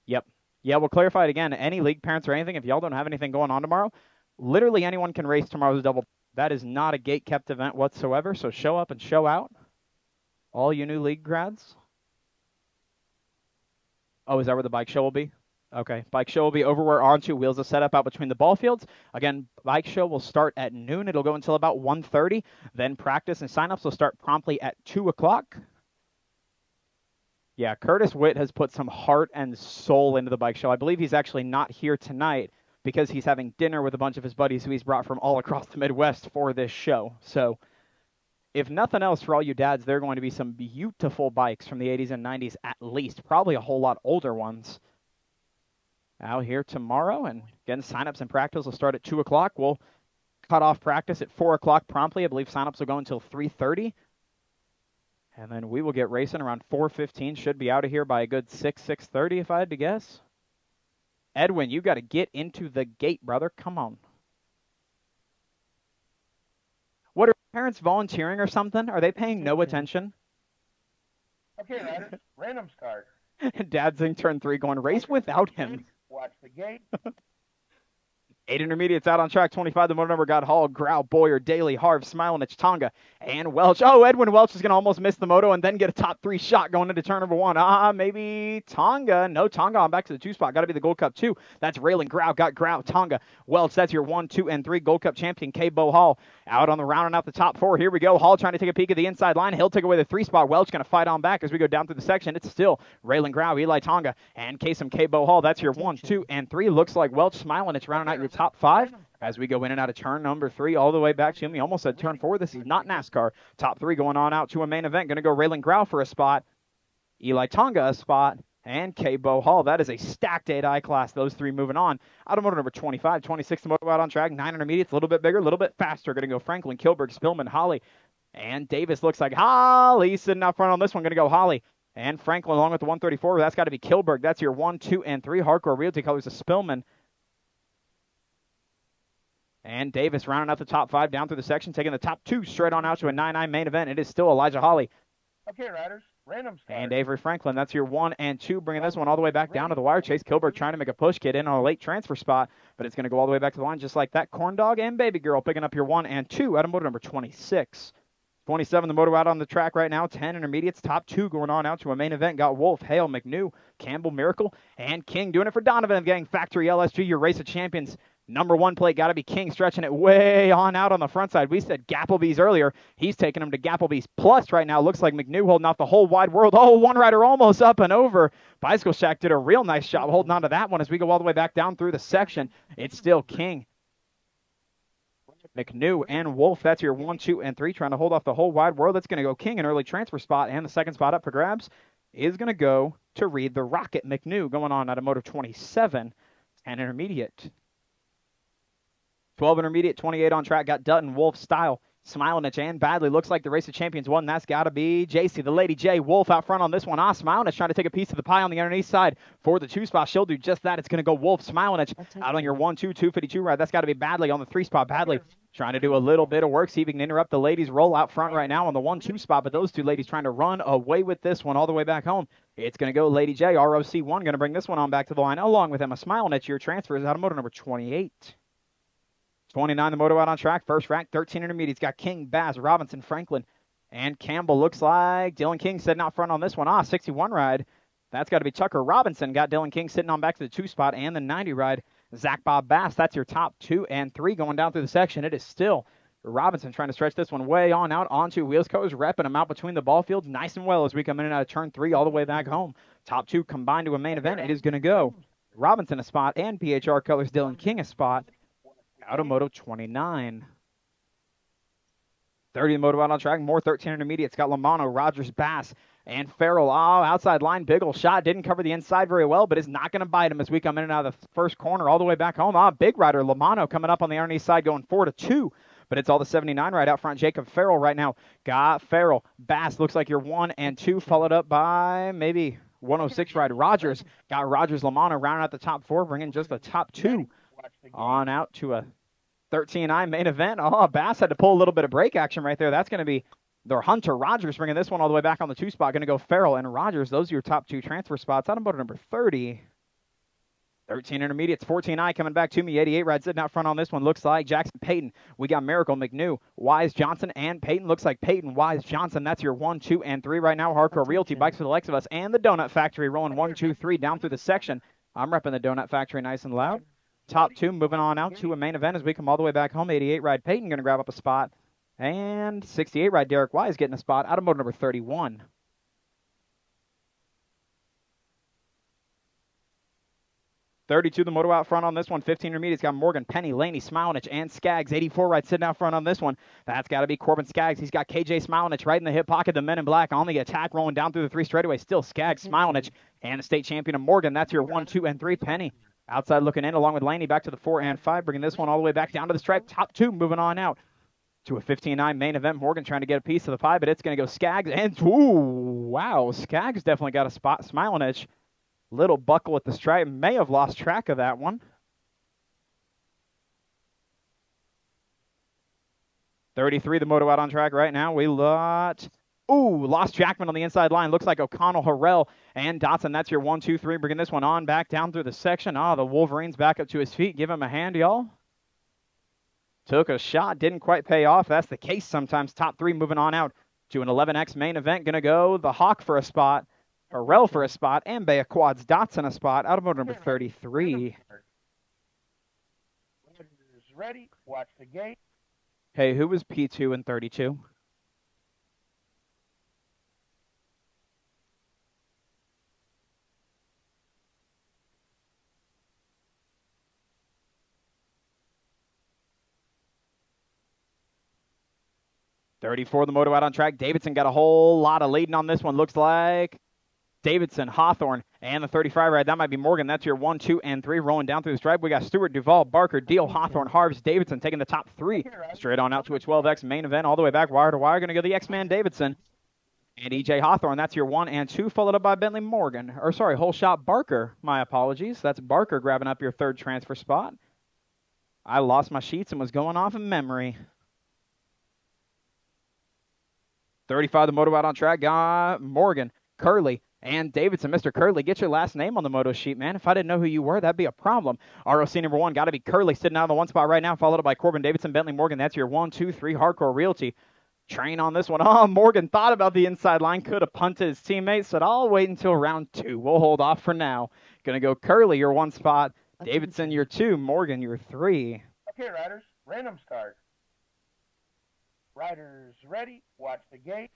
Yep. Yeah, we'll clarify it again. Any league parents or anything, if y'all don't have anything going on tomorrow, literally anyone can race tomorrow's double. That is not a gate-kept event whatsoever, so show up and show out. All you new league grads. Oh, is that where the bike show will be? Okay. Bike show will be over where R2 Wheels is set up out between the ball fields. Again, bike show will start at noon. It'll go until about 1:30. Then practice and sign-ups will start promptly at 2 o'clock. Yeah, Curtis Witt has put some heart and soul into the bike show. I believe he's actually not here tonight because he's having dinner with a bunch of his buddies who he's brought from all across the Midwest for this show. So if nothing else, for all you dads, there are going to be some beautiful bikes from the 80s and 90s at least, probably a whole lot older ones, out here tomorrow. And again, signups and practice will start at 2 o'clock. We'll cut off practice at 4 o'clock promptly. I believe signups will go until 3:30. And then we will get racing around 4:15. Should be out of here by a good 6:30 if I had to guess. Edwin, you got to get into the gate, brother. Come on. What are parents volunteering or something? Are they paying no attention? Okay, Ryder, random start. Dad's in turn 3 going race without him. Watch the gate. 8 intermediates out on track. 25, the motor number got Hall, Grau, Boyer, Daly, Harv, Smilenich, Tonga, and Welch. Oh, Edwin Welch is going to almost miss the moto and then get a top 3 shot going into turn number 1. Maybe Tonga. No, Tonga on back to the 2 spot. Got to be the Gold Cup 2. That's Raylan Grau. Got Grau, Tonga, Welch. That's your 1, 2, and 3 Gold Cup champion, K-Bo Hall. Out on the rounding out the top 4. Here we go. Hall trying to take a peek at the inside line. He'll take away the 3 spot. Welch going to fight on back as we go down through the section. It's still Raylan Grau, Eli Tonga, and Kasem K-Bo Hall. That's your 1, 2, and 3. Looks like Welch smiling. It's rounding out your top 5 as we go in and out of turn number 3 all the way back to him. He almost said turn 4. This is not NASCAR. Top 3 going on out to a main event. Going to go Raylan Grau for a spot. Eli Tonga a spot. And K-Bo Hall. That is a stacked 8i class. Those 3 moving on. Automotive number 25, 26, the moto out on track. 9 intermediates, a little bit bigger, a little bit faster. Going to go Franklin, Kilberg, Spillman, Holly, and Davis. Looks like Holly sitting out front on this one. Going to go Holly and Franklin along with the 134. That's got to be Kilberg. That's your 1, 2, and 3. Hardcore Realty colors of Spillman. And Davis rounding out the top 5 down through the section, taking the top 2 straight on out to a 9-9 main event. It is still Elijah Holly. Okay, Riders, random start. And Avery Franklin, that's your 1 and 2, bringing this one all the way back down to the wire. Chase Kilberg trying to make a push, get in on a late transfer spot, but it's going to go all the way back to the line just like that. Corn Dog and Baby Girl picking up your 1 and 2 out of motor number 26. 27, the moto out on the track right now. 10 intermediates, top 2 going on out to a main event. Got Wolf, Hale, McNew, Campbell, Miracle, and King doing it for Donovan Gang. Factory LSG, your race of champions. Number 1 plate, got to be King, stretching it way on out on the front side. We said Gapplebee's earlier. He's taking him to Gapplebee's Plus right now. Looks like McNew holding off the whole wide world. Oh, one rider almost up and over. Bicycle Shack did a real nice job holding on to that one as we go all the way back down through the section. It's still King, McNew, and Wolf. That's your 1, 2, and 3, trying to hold off the whole wide world. That's going to go King, an early transfer spot, and the second spot up for grabs is going to go to Reed the Rocket McNew, going on out of motor 27 and intermediate. 12 intermediate, 28 on track. Got Dutton, Wolf, Style, Smilenich, and Badley. Looks like the race of champions won. That's got to be JC, the Lady J. Wolf out front on this one. Smilenich trying to take a piece of the pie on the underneath side for the 2 spot. She'll do just that. It's going to go Wolf. Smilenich out on your 1-2, 252 ride. That's got to be Badley on the 3 spot. Badley trying to do a little bit of work, see if he can interrupt the ladies' roll out front right now on the 1-2 spot. But those 2 ladies trying to run away with this one all the way back home. It's going to go Lady J. ROC1 going to bring this one on back to the line along with Emma Smilenich. Your transfer is out of moto number 28. 29, the moto out on track. First ranked, 13 intermediates. Got King, Bass, Robinson, Franklin, and Campbell. Looks like Dylan King sitting out front on this one. 61 ride. That's got to be Tucker Robinson. Got Dylan King sitting on back to the 2 spot and the 90 ride. Zach Bob Bass. That's your top 2 and 3 going down through the section. It is still Robinson trying to stretch this one way on out onto Wheels Co's, repping him out between the ball fields nice and well as we come in and out of turn 3 all the way back home. Top 2 combined to a main event. It is going to go Robinson a spot and PHR Colors Dylan King a spot. Out of moto 29. 30 moto out on track. More 13 intermediates. Got Lamano, Rogers, Bass, and Farrell. Outside line. Biggle shot. Didn't cover the inside very well, but is not going to bite him as we come in and out of the first corner all the way back home. Big rider Lamano coming up on the underneath side going 4-2. But it's all the 79 right out front. Jacob Farrell right now. Got Farrell. Bass looks like you're 1 and 2, followed up by maybe 106 ride. Rogers. Got Rogers Lamano rounding out the top 4, bringing just the top 2 on out to a 13-9 main event. Bass had to pull a little bit of break action right there. That's going to be their Hunter Rogers bringing this one all the way back on the 2 spot. Going to go Farrell and Rogers. Those are your top 2 transfer spots. Out of motor number 30. 13 intermediates, 14I coming back to me. 88 ride sitting out front on this one. Looks like Jackson Payton. We got Miracle, McNew, Wise, Johnson, and Payton. Looks like Payton, Wise, Johnson. That's your 1, 2, and 3 right now. Hardcore Realty, Bikes for the likes of us, and the Donut Factory rolling 1, 2, 3 down through the section. I'm repping the Donut Factory nice and loud. Top 2 moving on out to a main event as we come all the way back home. 88 ride Payton going to grab up a spot. And 68 ride Derek Wise getting a spot out of motor number 31. 32 the moto out front on this one. 15 intermediates got Morgan, Penny, Laney, Smilenich, and Skaggs. 84 right sitting out front on this one. That's got to be Corbin Skaggs. He's got KJ Smilenich right in the hip pocket. The men in black on the attack, rolling down through the 3 straightaway. Still Skaggs, Smilenich, and the state champion of Morgan. That's your 1, 2, and 3. Penny outside looking in along with Laney back to the 4 and 5, bringing this one all the way back down to the stripe. Top 2 moving on out to a 15-9 main event. Morgan trying to get a piece of the pie, but it's going to go Skaggs. And, ooh, wow, Skaggs definitely got a spot. Smilenich. Little buckle at the stripe. May have lost track of that one. 33, the moto out on track right now. We lost Jackman on the inside line. Looks like O'Connell, Harrell, and Dotson. That's your 1, 2, 3. Bringing this one on back down through the section. The Wolverines back up to his feet. Give him a hand, y'all. Took a shot. Didn't quite pay off. That's the case sometimes. Top 3 moving on out to an 11X main event. Going to go the Hawk for a spot. Harrell for a spot, and Baya Quads Dotson a spot out of motor number 33. Ready? Watch the gate. Hey, who was P2 in 32? .34 the moto out on track. Davidson got a whole lot of leading on this one. Looks like Davidson, Hawthorne, and the 35 ride. That might be Morgan. That's your 1, 2, and 3 rolling down through the stripe. We got Stewart, Duvall, Barker, Deal, Hawthorne, Harves, Davidson taking the top 3. Straight on out to a 12X main event all the way back wire to wire. Going to go the X-Man Davidson and EJ Hawthorne. That's your 1 and 2, followed up by Bentley Morgan. Or sorry, whole shot Barker. My apologies. That's Barker grabbing up your 3rd transfer spot. I lost my sheets and was going off of memory. 35 the moto out on track. Got Morgan, Curley, and Davidson. Mr. Curley, get your last name on the moto sheet, man. If I didn't know who you were, that'd be a problem. ROC number 1 got to be Curley sitting out on the 1 spot right now, followed up by Corbin Davidson, Bentley Morgan. That's your 1, 2, 3 Hardcore Realty. Train on this one. Morgan thought about the inside line, could have punted his teammates, said, I'll wait until round 2. We'll hold off for now. Going to go Curley, your 1 spot. Davidson, your 2. Morgan, your 3. Okay, riders. Random start. Riders ready. Watch the gate.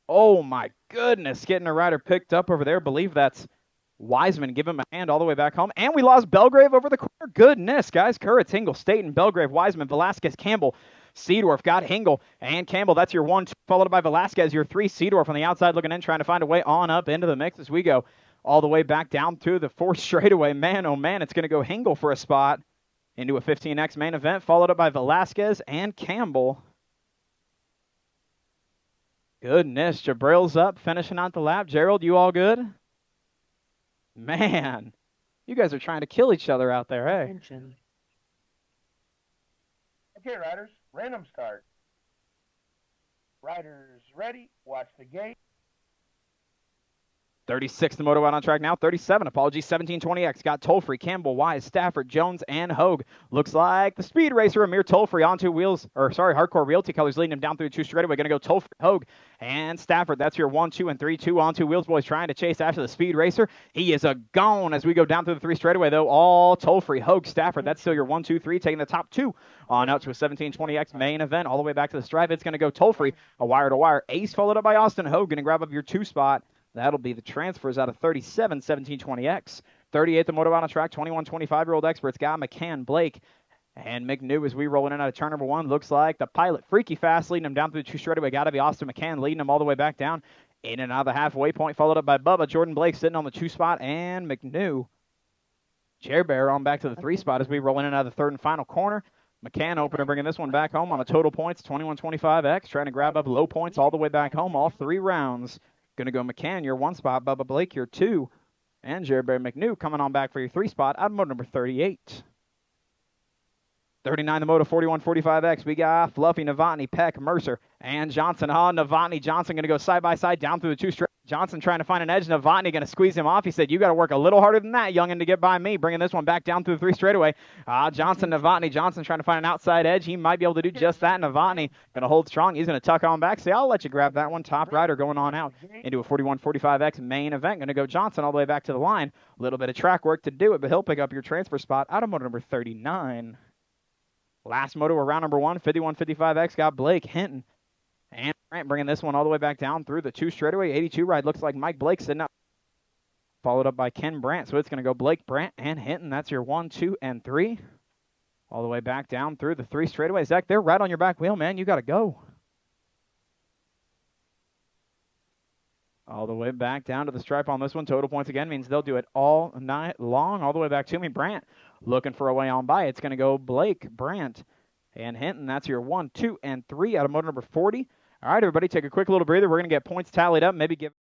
Oh, my goodness. Getting a rider picked up over there. Believe that's Wiseman. Give him a hand all the way back home. And we lost Belgrave over the corner. Goodness, guys. Currits, Hingle, Staten, Belgrave, Wiseman, Velasquez, Campbell, Seedorf got Hingle and Campbell. That's your 1-2, followed by Velasquez, your 3. Seedorf on the outside looking in, trying to find a way on up into the mix as we go all the way back down to the 4th straightaway. Man, oh man, it's going to go Hingle for a spot into a 15X main event, followed up by Velasquez and Campbell. Goodness, Jabril's up, finishing out the lap. Gerald, you all good? Man, you guys are trying to kill each other out there, hey? Attention. Okay, riders, random start. Riders ready, watch the gate. 36, the moto out on track now. 37, apologies, 1720X. Got Tollfree, Campbell, Wise, Stafford, Jones, and Hogue. Looks like the speed racer, Amir Tollfree, on two wheels, Hardcore Realty Colors leading him down through the 2 straightaway. Going to go Tollfree, Hogue, and Stafford. That's your 1, 2, and 3. 2 on 2 wheels, boys, trying to chase after the speed racer. He is a gone as we go down through the 3 straightaway, though. All Tollfree, Hogue, Stafford. That's still your 1, 2, 3, taking the top 2 on out to a 1720X main event. All the way back to the stripe. It's going to go Tollfree, a wire-to-wire ace, followed up by Austin Hogue. Going to grab up your 2 spot. That'll be the transfers out of 37, 1720X. 38, the moto on track, 21, 25-year-old experts. Got McCann, Blake, and McNew as we rolling in out of turn number 1. Looks like the pilot, Freaky Fast, leading him down through the 2 straightaway. Got to be Austin McCann, leading him all the way back down. In and out of the halfway point, followed up by Bubba. Jordan Blake sitting on the 2 spot, and McNew. Chair Bear on back to the 3 spot as we roll in and out of the 3rd and final corner. McCann opener bringing this one back home on the total points, 21-25X, trying to grab up low points all the way back home, all 3 rounds. Going to go McCann, your 1 spot. Bubba Blake, your 2. And Jared Bear McNew coming on back for your 3 spot out of moto number 38. 39, the moto 41-45X. We got Fluffy, Novotny, Peck, Mercer, and Johnson. Novotny, Johnson going to go side by side down through the 2 straight. Johnson trying to find an edge. Novotny going to squeeze him off. He said, you got to work a little harder than that, youngin', to get by me. Bringing this one back down through the 3 straightaway. Johnson, Novotny. Johnson trying to find an outside edge. He might be able to do just that. Novotny going to hold strong. He's going to tuck on back. Say, I'll let you grab that one. Top rider going on out into a 41-45X main event. Going to go Johnson all the way back to the line. A little bit of track work to do it, but he'll pick up your transfer spot out of moto number 39. Last moto around number 1, 51-55X. Got Blake, Hinton, and Brant bringing this one all the way back down through the 2 straightaway. 82 ride looks like Mike Blake sitting up. Followed up by Ken Brandt. So it's going to go Blake, Brandt, and Hinton. That's your 1, 2, and 3. All the way back down through the 3 straightaway. Zach, they're right on your back wheel, man. You got to go. All the way back down to the stripe on this one. Total points again means they'll do it all night long. All the way back to me. Brandt looking for a way on by. It's going to go Blake, Brandt, and Hinton. That's your 1, 2, and 3 out of motor number 40. All right, everybody, take a quick little breather. We're going to get points tallied up. Maybe give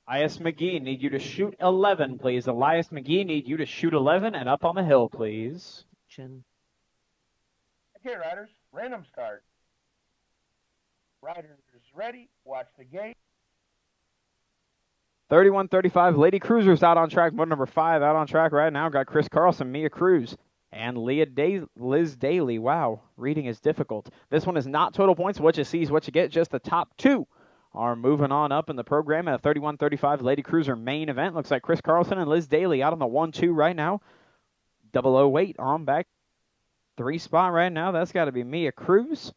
Elias McGee, need you to shoot 11, please. Elias McGee, need you to shoot 11 and up on the hill, please. Attention. Okay, riders, random start. Riders ready, watch the gate. 31-35, Lady Cruisers out on track. Motor number 5 out on track right now. Got Chris Carlson, Mia Cruz, and Liz Daly. Wow, reading is difficult. This one is not total points. What you see is what you get. Just the top 2 are moving on up in the program at a 31-35 Lady Cruiser main event. Looks like Chris Carlson and Liz Daly out on the 1-2 right now. 008 on back 3 spot right now. That's got to be Mia Cruz.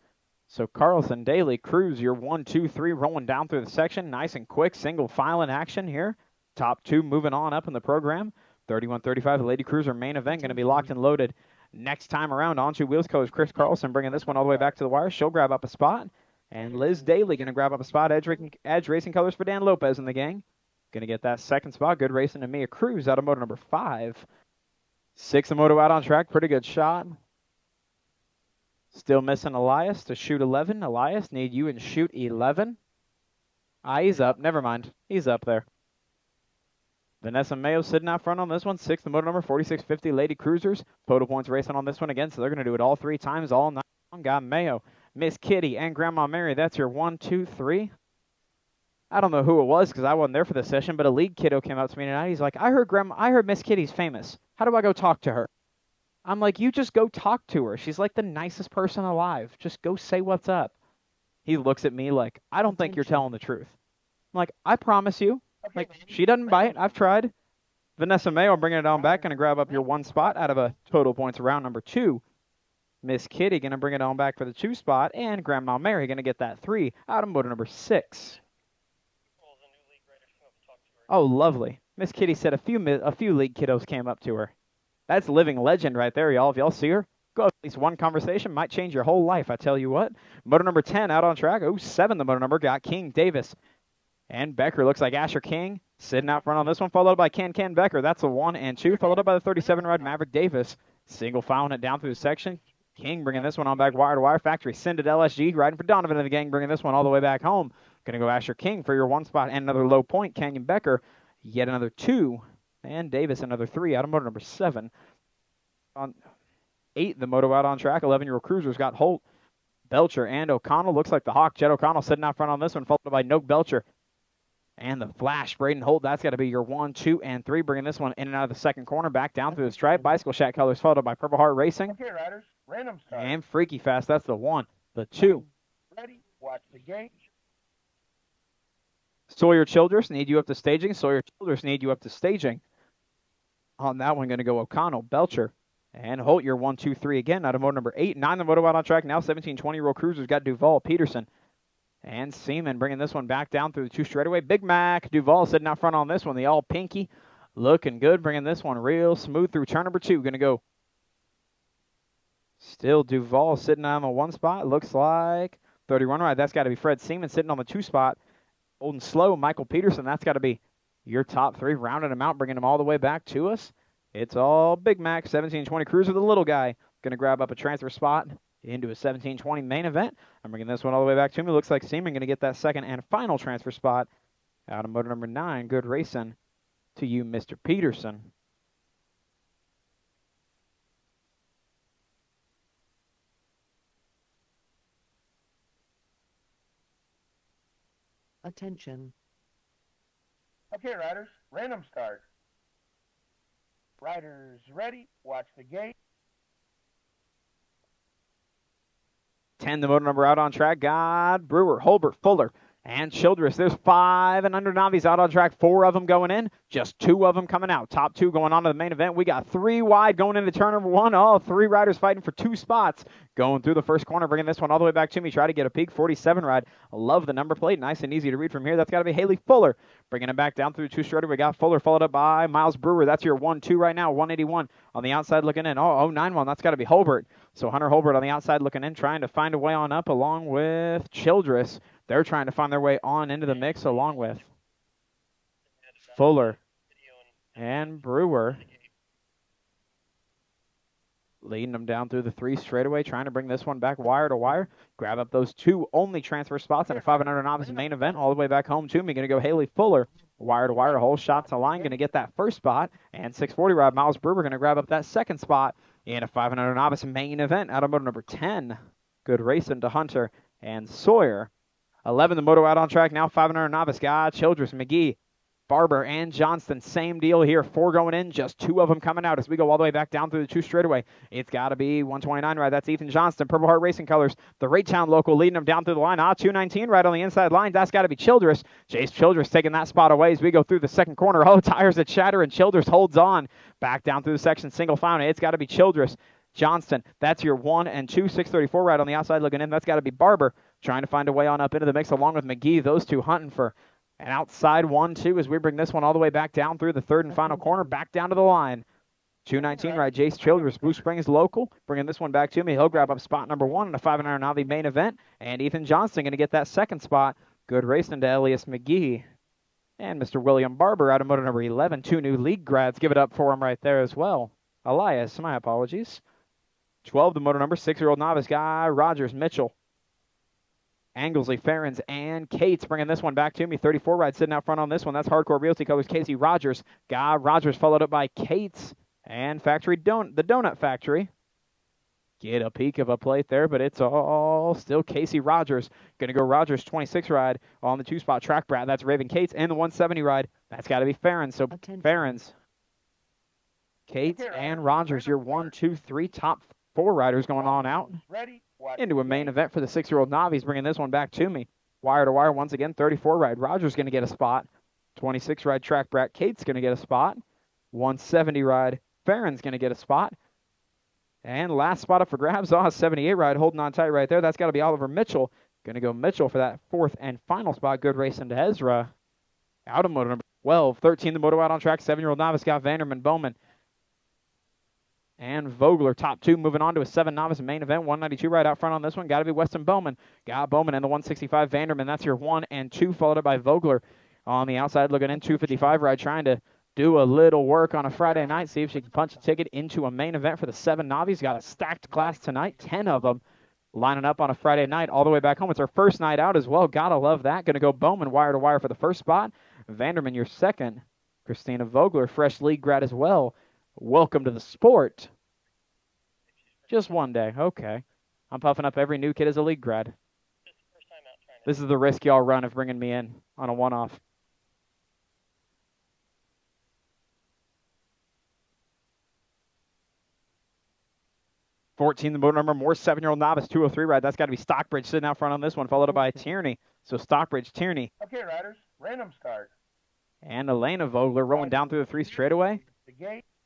So Carlson, Daly, Cruz, your 1, 2, 3 rolling down through the section. Nice and quick, single file in action here. Top 2 moving on up in the program. 31-35 Lady Cruiser main event going to be locked and loaded next time around. On 2 wheels colors, Chris Carlson bringing this one all the way back to the wire. She'll grab up a spot. And Liz Daly going to grab up a spot. Edge Racing colors for Dan Lopez and the gang. Going to get that second spot. Good racing to Mia Cruz out of motor number 5. 6 the moto out on track. Pretty good shot. Still missing Elias to shoot 11. Elias, need you and shoot 11. He's up. Never mind. He's up there. Vanessa Mayo sitting out front on this one. 6th, the motor number 4650 Lady Cruisers. Total points racing on this one again, so they're going to do it all 3 times all night long. Got Mayo, Miss Kitty, and Grandma Mary. That's your 1, 2, 3. I don't know who it was because I wasn't there for the session, but a league kiddo came up to me tonight. He's like, I heard Miss Kitty's famous. How do I go talk to her? I'm like, you just go talk to her. She's like the nicest person alive. Just go say what's up. He looks at me like, I don't think you're telling the truth. I'm like, I promise you. Like, she doesn't bite. I've tried. Vanessa Mayo bringing it on back. Going to grab up your 1 spot out of a total points round number 2. Miss Kitty going to bring it on back for the 2 spot. And Grandma Mary going to get that 3 out of motor number 6. Oh, lovely. Miss Kitty said a few league kiddos came up to her. That's living legend right there, y'all. If y'all see her, go at least one conversation. Might change your whole life, I tell you what. Motor number 10 out on track. 07 the motor number. Got King, Davis, and Becker. Looks like Asher King sitting out front on this one, followed by Ken Becker. That's a 1 and 2, followed up by the 37 ride Maverick Davis. Single filing it down through the section. King bringing this one on back wire to wire. Factory Sended LSG riding for Donovan and the gang, bringing this one all the way back home. Going to go Asher King for your 1 spot and another low point. Canyon Becker, yet another 2. And Davis, another 3 out of motor number 7. On 8, the moto out on track. 11-year-old Cruisers got Holt, Belcher, and O'Connell. Looks like the Hawk, Jet O'Connell, sitting out front on this one, followed by Noak Belcher. And the Flash, Braden Holt. That's got to be your 1, 2, and 3. Bringing this one in and out of the second corner, back down through the stripe. Bicycle Shack colors, followed up by Purple Heart Racing. Okay, riders, random start. And Freaky Fast. That's the 1, the 2. Ready, watch the gate. Sawyer Childress, need you up to staging. Sawyer Childress, need you up to staging. On that one, going to go O'Connell, Belcher, and Holt, your 1, 2, 3 again out of motor number 8. 9 the moto out on track now. 17, 20-year-old Cruisers got Duval, Peterson, and Seaman bringing this one back down through the 2 straightaway. Big Mac Duval sitting out front on this one. The all pinky looking good, bringing this one real smooth through turn number 2. Going to go still Duval sitting on the 1 spot. Looks like 31 ride. That's got to be Fred Seaman sitting on the 2 spot. Old and slow, Michael Peterson. That's got to be your top 3, rounding them out, bringing them all the way back to us. It's all Big Mac, 17-20 Cruiser, the little guy. Going to grab up a transfer spot into a 17-20 main event. I'm bringing this one all the way back to me. Looks like Seaman going to get that second and final transfer spot out of motor number 9. Good racing to you, Mr. Peterson. Attention. Okay, riders, random start. Riders ready, watch the gate. 10, the motor number out on track. Got Brewer, Holbert, Fuller, and Childress. There's 5 and under novice out on track. 4 of them going in, just 2 of them coming out. Top 2 going on to the main event. We got 3 wide going into turn number 1. All 3 riders fighting for 2 spots. Going through the first corner, bringing this one all the way back to me. Try to get a peak 47 ride. Love the number plate. Nice and easy to read from here. That's got to be Haley Fuller. Bringing it back down through 2 straighter. We got Fuller followed up by Miles Brewer. That's your 1-2 right now. 181 on the outside looking in. Oh, 091. That's got to be Holbert. So Hunter Holbert on the outside looking in, trying to find a way on up along with Childress. They're trying to find their way on into the mix along with Fuller and Brewer. Leading them down through the 3 straightaway, trying to bring this one back wire to wire. Grab up those 2 only transfer spots in a 500 novice main event all the way back home to me. Going to go Haley Fuller, Wire to wire, whole shot to line, going to get that first spot. And 640 ride Miles Brewer going to grab up that second spot in a 500 novice main event out of moto number 10. Good racing to Hunter and Sawyer. 11, the moto out on track now, 500 novice. Childress, McGee, Barber, and Johnston. Same deal here. 4 going in, just 2 of them coming out as we go all the way back down through the 2 straightaway. It's got to be 129 right. That's Ethan Johnston, Purple Heart Racing colors. The Raytown local leading them down through the line. 219 right on the inside line. That's got to be Childress. Jace Childress taking that spot away as we go through the second corner. Oh, tires that shatter, and Childress holds on. Back down through the section, single fountain. It's got to be Childress. Johnston, that's your 1 and 2, 634 right on the outside looking in. That's got to be Barber trying to find a way on up into the mix along with McGee. Those 2 hunting for an outside 1-2 as we bring this one all the way back down through the third and final corner, back down to the line. 219 right, Jace Childress, Blue Springs local, bringing this one back to me. He'll grab up spot number 1 in the 500 Navi main event, and Ethan Johnston going to get that second spot. Good racing to Elias McGee and Mr. William Barber out of moto number 11. 2 new league grads. Give it up for him right there as well. Elias, my apologies. 12, the moto number 6-year-old novice guy, Rogers, Mitchell, Anglesey, Ferens, and Cates bringing this one back to me. 34 ride sitting out front on this one. That's Hardcore Realty Colors, Casey Rogers. Guy Rogers followed up by Cates and the Donut Factory. Get a peek of a plate there, but it's all still Casey Rogers. Going to go Rogers 26 ride on the 2-spot track brat. That's Raven Cates, and the 170 ride. That's got to be Ferens. So Ferens, Cates, and Rogers, your 1, 2, 3 top 4 riders going on out into a main event for the 6-year-old Navi's, bringing this one back to me. Wire to wire once again, 34 ride. Rogers going to get a spot. 26 ride track brat. Cates going to get a spot. 170 ride. Farron's going to get a spot. And last spot up for grabs, 78 ride, holding on tight right there. That's got to be Oliver Mitchell. Going to go Mitchell for that 4th and final spot. Good racing to Ezra. Out of moto number 12. 13, the moto out on track. 7-year-old novice got Vanderman Bowman and Vogler, top 2, moving on to a 7 novice main event. 192 right out front on this one. Got to be Weston Bowman. Got Bowman and the 165 Vanderman. That's your 1 and 2, followed up by Vogler on the outside looking in. 255 ride, trying to do a little work on a Friday night. See if she can punch a ticket into a main event for the 7 novice. Got a stacked class tonight. 10 of them lining up on a Friday night all the way back home. It's her first night out as well. Gotta love that. Going to go Bowman wire to wire for the first spot. Vanderman, your second. Christina Vogler, fresh league grad as well. Welcome to the sport. Just one day. Okay. I'm puffing up every new kid as a league grad. This is the risk y'all run of bringing me in on a one-off. The motor number, more 7-year-old novice, 203 ride. That's got to be Stockbridge sitting out front on this one, followed up by Tierney. So Stockbridge, Tierney. Okay, riders, random start. And Elena Vogler rolling down through the 3 straightaway.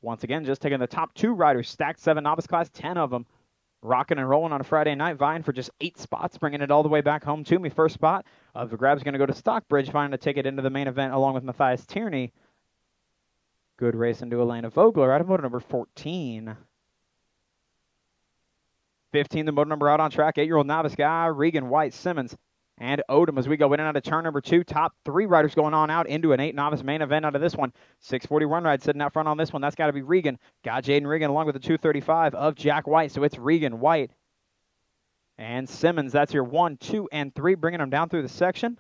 Once again, just taking the top 2 riders, stacked 7 novice class, 10 of them. Rocking and rolling on a Friday night, vying for just 8 spots, bringing it all the way back home to me. First spot of the grab's going to go to Stockbridge, finding a ticket into the main event along with Matthias Tierney. Good racing to Elena Vogler out of motor number 14. 15, the motor number out on track, 8-year-old novice guy, Regan White, Simmons, and Odom as we go in and out of turn number 2. Top 3 riders going on out into an 8 novice main event out of this one. 641 ride sitting out front on this one. That's got to be Regan. Got Jaden Regan along with the 235 of Jack White. So it's Regan, White, and Simmons. That's your 1, 2, and 3, bringing them down through the section.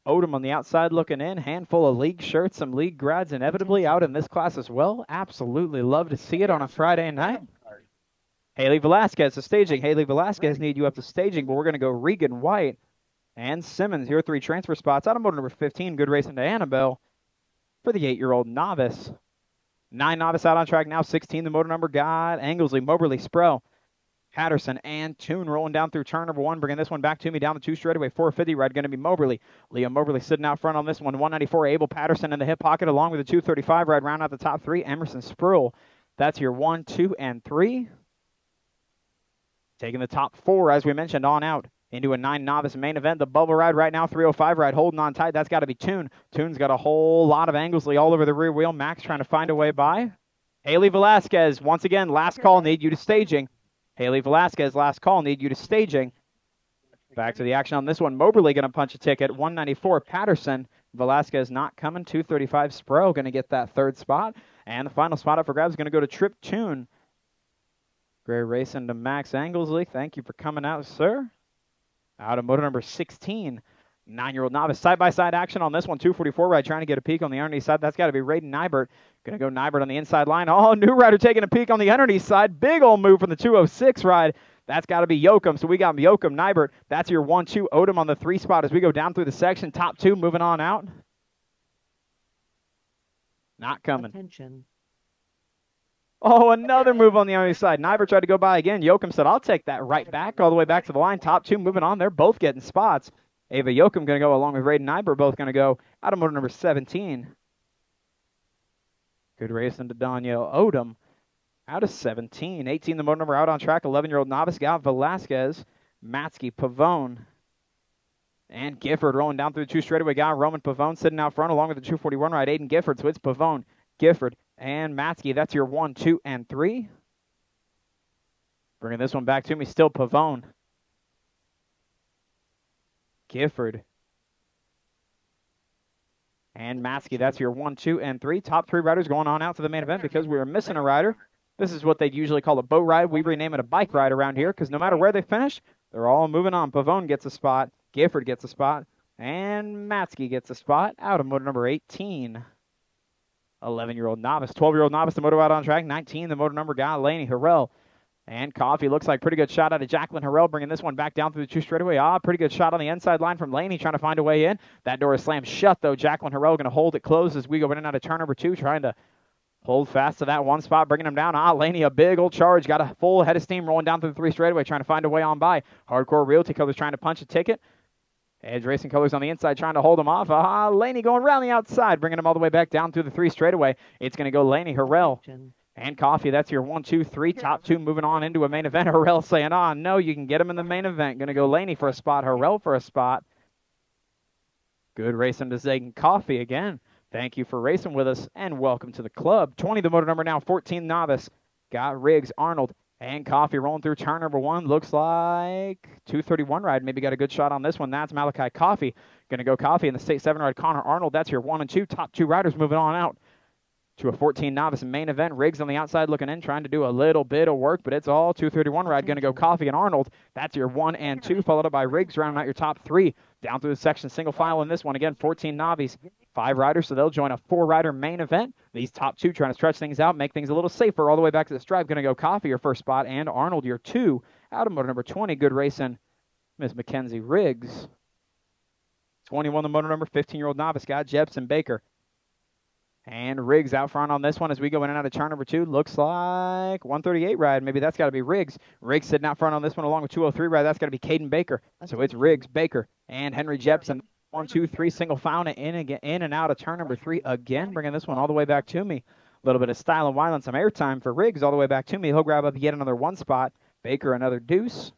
Odom on the outside looking in. Handful of league shirts, some league grads inevitably out in this class as well. Absolutely love to see it on a Friday night. Haley Velasquez to staging. Haley Velasquez need you up to staging, but we're going to go Regan, White, and Simmons. Your 3 transfer spots. Out of motor number 15, good racing to Annabelle for the 8-year-old novice. 9 novice out on track now. 16, the motor number got Anglesey, Moberly, Spro, Patterson, and Toon rolling down through turn number 1, bringing this one back to me down the 2 straightaway. 450 ride going to be Moberly. Liam Moberly sitting out front on this one. 194, Abel Patterson in the hip pocket along with the 235 ride. Round out the top 3, Emerson Spruill. That's your 1, 2, and 3. Taking the top 4, as we mentioned, on out into a 9 novice main event. The bubble ride right now, 305 ride, holding on tight. That's got to be Toon. Toon's got a whole lot of Anglesey all over the rear wheel. Max trying to find a way by. Haley Velasquez, once again, last call, need you to staging. Haley Velasquez, last call, need you to staging. Back to the action on this one. Moberly going to punch a ticket. 194, Patterson. Velasquez not coming. 235, Spro going to get that 3rd spot. And the final spot up for grabs is going to go to Trip Toon. Great racing to Max Anglesey. Thank you for coming out, sir. Out of motor number 16. 9-year-old novice. Side-by-side action on this one. 244 ride trying to get a peek on the underneath side. That's got to be Raiden Nybert. Going to go Nybert on the inside line. Oh, new rider taking a peek on the underneath side. Big old move from the 206 ride. That's got to be Yoakum. So we got Yoakum, Nybert. That's your 1-2. Odom on the 3 spot as we go down through the section. Top 2 moving on out. Not coming. Attention. Oh, another move on the other side. Nybert tried to go by again. Yoakum said, I'll take that right back all the way back to the line. Top 2 moving on. They're both getting spots. Ava Yoakum going to go along with Raiden Nybert. Both going to go out of motor number 17. Good racing to Danielle Odom. Out of 17. 18, the motor number out on track. 11-year-old novice. Got Velasquez, Matsky, Pavone, and Gifford rolling down through the 2 straightaway. Got Roman Pavone sitting out front along with the 241 ride. Aiden Gifford. So it's Pavone, Gifford, and Matsky. That's your 1, 2, and 3. Bringing this one back to me. Still Pavone, Gifford, and Matsky. That's your 1, 2, and 3. Top 3 riders going on out to the main event because we were missing a rider. This is what they'd usually call a boat ride. We rename it a bike ride around here because no matter where they finish, they're all moving on. Pavone gets a spot. Gifford gets a spot. And Matsky gets a spot out of motor number 18. 11-year-old novice. 12-year-old novice, the motor out on track. 19, the motor number guy, Laney Harrell. And Coffee looks like pretty good shot out of Jacqueline Harrell, bringing this one back down through the 2 straightaway. Pretty good shot on the inside line from Laney, trying to find a way in. That door is slammed shut, though. Jacqueline Harrell going to hold it closed as we go in and out of turn number 2, trying to hold fast to that 1 spot, bringing him down. Laney, a big old charge. Got a full head of steam rolling down through the 3 straightaway, trying to find a way on by. Hardcore Realty Colors trying to punch a ticket. Edge Racing Colors on the inside trying to hold him off. Laney going around the outside, bringing him all the way back down through the 3 straightaway. It's going to go Laney, Harrell, and Coffee. That's your 1, 2, 3. Top 2 moving on into a main event. Harrell saying, no, you can get him in the main event. Going to go Laney for a spot, Harrell for a spot. Good racing to Zayden Coffee again. Thank you for racing with us, and welcome to the club. 20, the motor number now. 14, novice. Got Riggs, Arnold, and Coffee rolling through turn number 1. Looks like 231 ride. Maybe got a good shot on this one. That's Malachi Coffee. Going to go Coffee in the State 7 ride. Connor Arnold. That's your 1 and 2. Top 2 riders moving on out to a 14 novice main event. Riggs on the outside looking in, trying to do a little bit of work, but it's all 231 ride. Going to go Coffee and Arnold. That's your 1 and 2, followed up by Riggs, rounding out your top 3. Down through the section, single file in this one. Again, 14 novice, 5 riders, so they'll join a 4-rider main event. These top 2 trying to stretch things out, make things a little safer all the way back to the stripe. Going to go Coffee, your first spot, and Arnold, your 2. Out of motor number 20, good racing, Miss Mackenzie Riggs. 21, the motor number, 15-year-old novice, got Jepson Baker. And Riggs out front on this one as we go in and out of turn number 2. Looks like 138 ride. Maybe that's got to be Riggs. Riggs sitting out front on this one along with 203 ride. That's got to be Caden Baker. So it's Riggs, Baker, and Henry Jepson. 1, 2, 3, single foul in and out of turn number 3 again, bringing this one all the way back to me. A little bit of style and while and some airtime for Riggs all the way back to me. He'll grab up yet another 1 spot. Baker another deuce.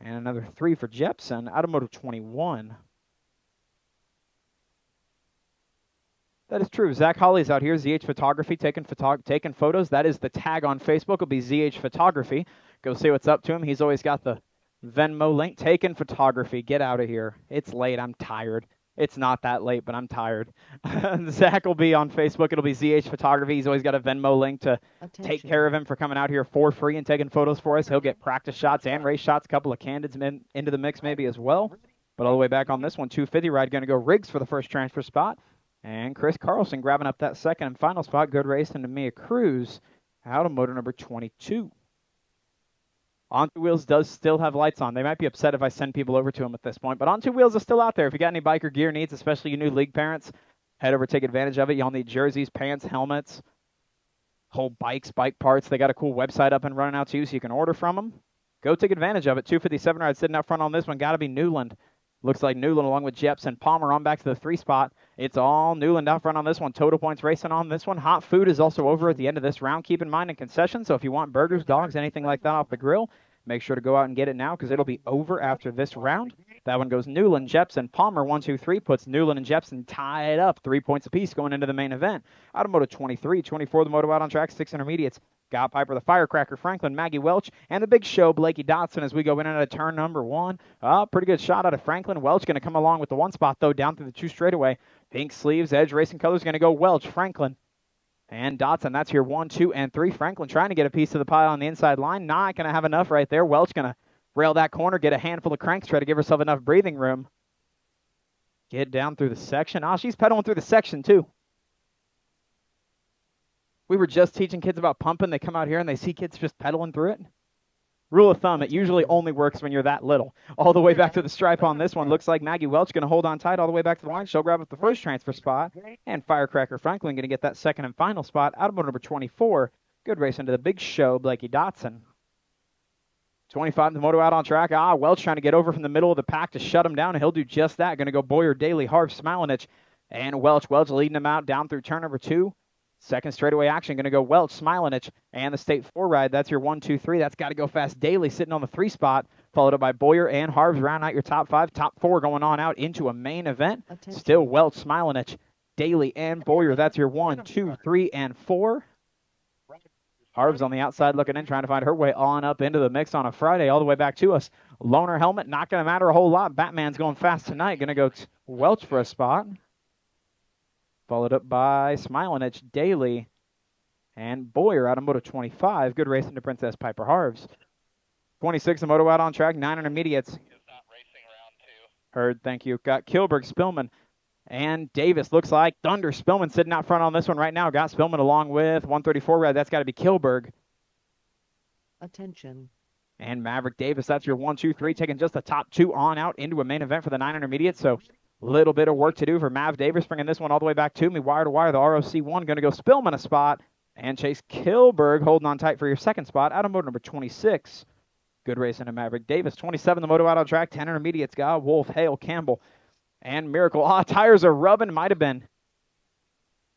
And another 3 for Jepson out of motor 21. That is true. Zach Hawley's out here, ZH Photography, taking photos. That is the tag on Facebook. It'll be ZH Photography. Go see what's up to him. He's always got the Venmo link. Taking photography. Get out of here. It's late. I'm tired. It's not that late, but I'm tired. Zach will be on Facebook. It'll be ZH Photography. He's always got a Venmo link to take care of him for coming out here for free and taking photos for us. He'll get practice shots and race shots, a couple of candidates into the mix maybe as well. But all the way back on this one, 250 ride, going to go Riggs for the first transfer spot. And Chris Carlson grabbing up that second and final spot. Good racing to Mia Cruz out of motor number 22. On Two Wheels does still have lights on. They might be upset if I send people over to them at this point. But On Two Wheels is still out there. If you got any biker gear needs, especially you new league parents, head over, take advantage of it. Y'all need jerseys, pants, helmets, whole bikes, bike parts. They got a cool website up and running out too, so you can order from them. Go take advantage of it. 257 ride sitting out front on this one. Got to be Newland. Looks like Newland along with Jepson. Palmer on back to the 3 spot. It's all Newland out front on this one. Total points racing on this one. Hot food is also over at the end of this round. Keep in mind in concessions, so if you want burgers, dogs, anything like that off the grill, make sure to go out and get it now because it'll be over after this round. That one goes Newland, Jepson, Palmer, 1, 2, 3, puts Newland and Jepson tied up, 3 points apiece going into the main event. Out of moto 23, 24, the moto out on track, 6 intermediates. Got Piper, the Firecracker, Franklin, Maggie Welch, and the big show, Blakey Dotson, as we go in and out of turn number 1. Pretty good shot out of Franklin. Welch going to come along with the 1 spot, though, down through the 2 straightaway. Pink sleeves, Edge Racing Colors going to go Welch, Franklin, and Dotson. That's your 1, 2, and 3. Franklin trying to get a piece of the pie on the inside line. Not going to have enough right there. Welch going to rail that corner, get a handful of cranks, try to give herself enough breathing room. get down through the section. Ah, she's pedaling through the section too. We were just teaching kids about pumping. They come out here and they see kids just pedaling through it. Rule of thumb, it usually only works when you're that little. All the way back to the stripe on this one. Looks like Maggie Welch going to hold on tight all the way back to the line. She'll grab up the first transfer spot. And Firecracker Franklin going to get that second and final spot out of motor number 24. Good race into the big show, Blakey Dotson. 25, the moto out on track. Welch trying to get over from the middle of the pack to shut him down. And he'll do just that. Going to go Boyer, Daly, Harv, Smilanich, and Welch. Welch leading him out down through turn number 2. Second straightaway action, going to go Welch, Smilanich, and the State 4 ride. That's your 1, 2, 3. That's got to go fast. Daly sitting on the 3 spot, followed up by Boyer and Harvs. Round out your top 5. Top 4 going on out into a main event. Attention. Still Welch, Smilanich, Daly, and Boyer. That's your 1, 2, 3, and 4. Harvs on the outside looking in, trying to find her way on up into the mix on a Friday, all the way back to us. Loner helmet, not going to matter a whole lot. Batman's going fast tonight. Going to go Welch for a spot. Followed up by Smilanich, Daly, and Boyer out of Moto 25. Good racing to Princess Piper Harvs. 26, the moto out on track. 9 intermediates. Is not racing round 2. Heard, thank you. Got Kilberg, Spillman, and Davis. Looks like Thunder Spillman sitting out front on this one right now. Got Spillman along with 134 red. That's got to be Kilberg. Attention. And Maverick Davis. That's your 1, 2, 3. Taking just the top 2 on out into a main event for the 9 intermediates. So little bit of work to do for Mav Davis, bringing this one all the way back to me. Wire to wire, the ROC1 going to go Spillman a spot. And Chase Kilberg holding on tight for your second spot out of moto number 26. Good racing to Maverick Davis. 27, the moto out on track. 10 intermediates got Wolf, Hale, Campbell, and Miracle. Tires are rubbing. Might have been.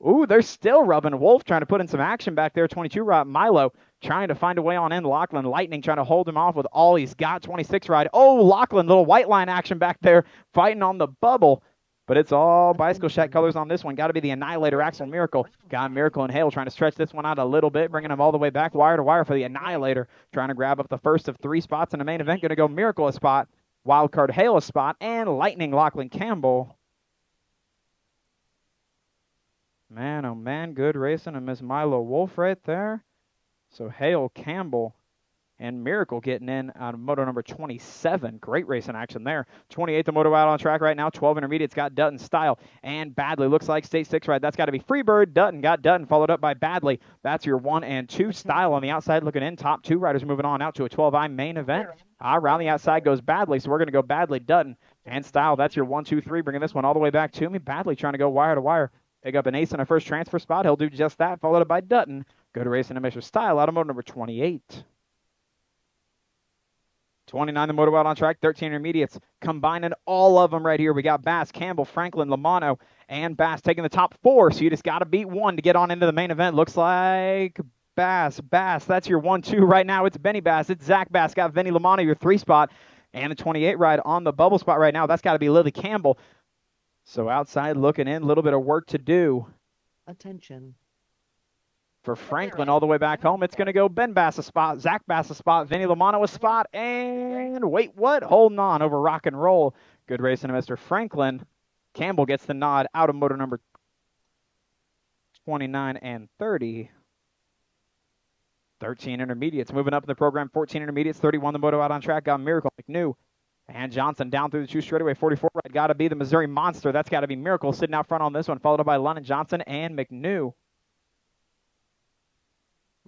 Ooh, they're still rubbing. Wolf trying to put in some action back there. 22 ride Milo trying to find a way on in. Lachlan Lightning trying to hold him off with all he's got. 26 ride. Oh, Lachlan, little white line action back there fighting on the bubble. But it's all bicycle shack colors on this one. Got to be the Annihilator, Axel Miracle. Got Miracle and Hale trying to stretch this one out a little bit, bringing him all the way back wire to wire for the Annihilator. Trying to grab up the first of 3 spots in the main event. Going to go Miracle a spot, Wildcard Hale a spot, and Lightning Lachlan Campbell. Man, oh man, good racing and Miss Milo Wolf right there. So Hale, Campbell, and Miracle getting in out of moto number 27. Great racing action there. 28, the moto out on track right now. 12 intermediates got Dutton, Style, and Badley. Looks like State 6 ride. That's got to be Freebird. Dutton got Dutton, followed up by Badley. That's your 1 and 2. Style on the outside looking in. Top 2 riders moving on out to a 12I main event. Around the outside goes Badley, so we're going to go Badley, Dutton, and Style. That's your 1, 2, 3. Bringing this one all the way back to me. Badley trying to go wire to wire. Pick up an ace in a first transfer spot. He'll do just that, followed up by Dutton. Good racing to Mr. Style out of moto number 28. 29, the moto out on track. 13 intermediates. Combining all of them right here. We got Bass, Campbell, Franklin, Lamano, and Bass taking the top 4. So you just got to beat 1 to get on into the main event. Looks like Bass. That's your 1, 2 right now. It's Benny Bass. It's Zach Bass. Got Vinny Lamano, your 3 spot. And the 28 ride on the bubble spot right now. That's got to be Lily Campbell. So outside looking in, a little bit of work to do. Attention. For Franklin all the way back home, it's going to go Ben Bass a spot, Zach Bass a spot, Vinny Lamano a spot, and wait, what? Holding on over rock and roll. Good racing to Mr. Franklin. Campbell gets the nod out of motor number 29 and 30. 13 intermediates moving up in the program. 14 intermediates, 31 the moto out on track. Got Miracle, McNew, and Johnson down through the 2 straightaway. 44 right, got to be the Missouri Monster. That's got to be Miracle sitting out front on this one, followed up by London Johnson and McNew.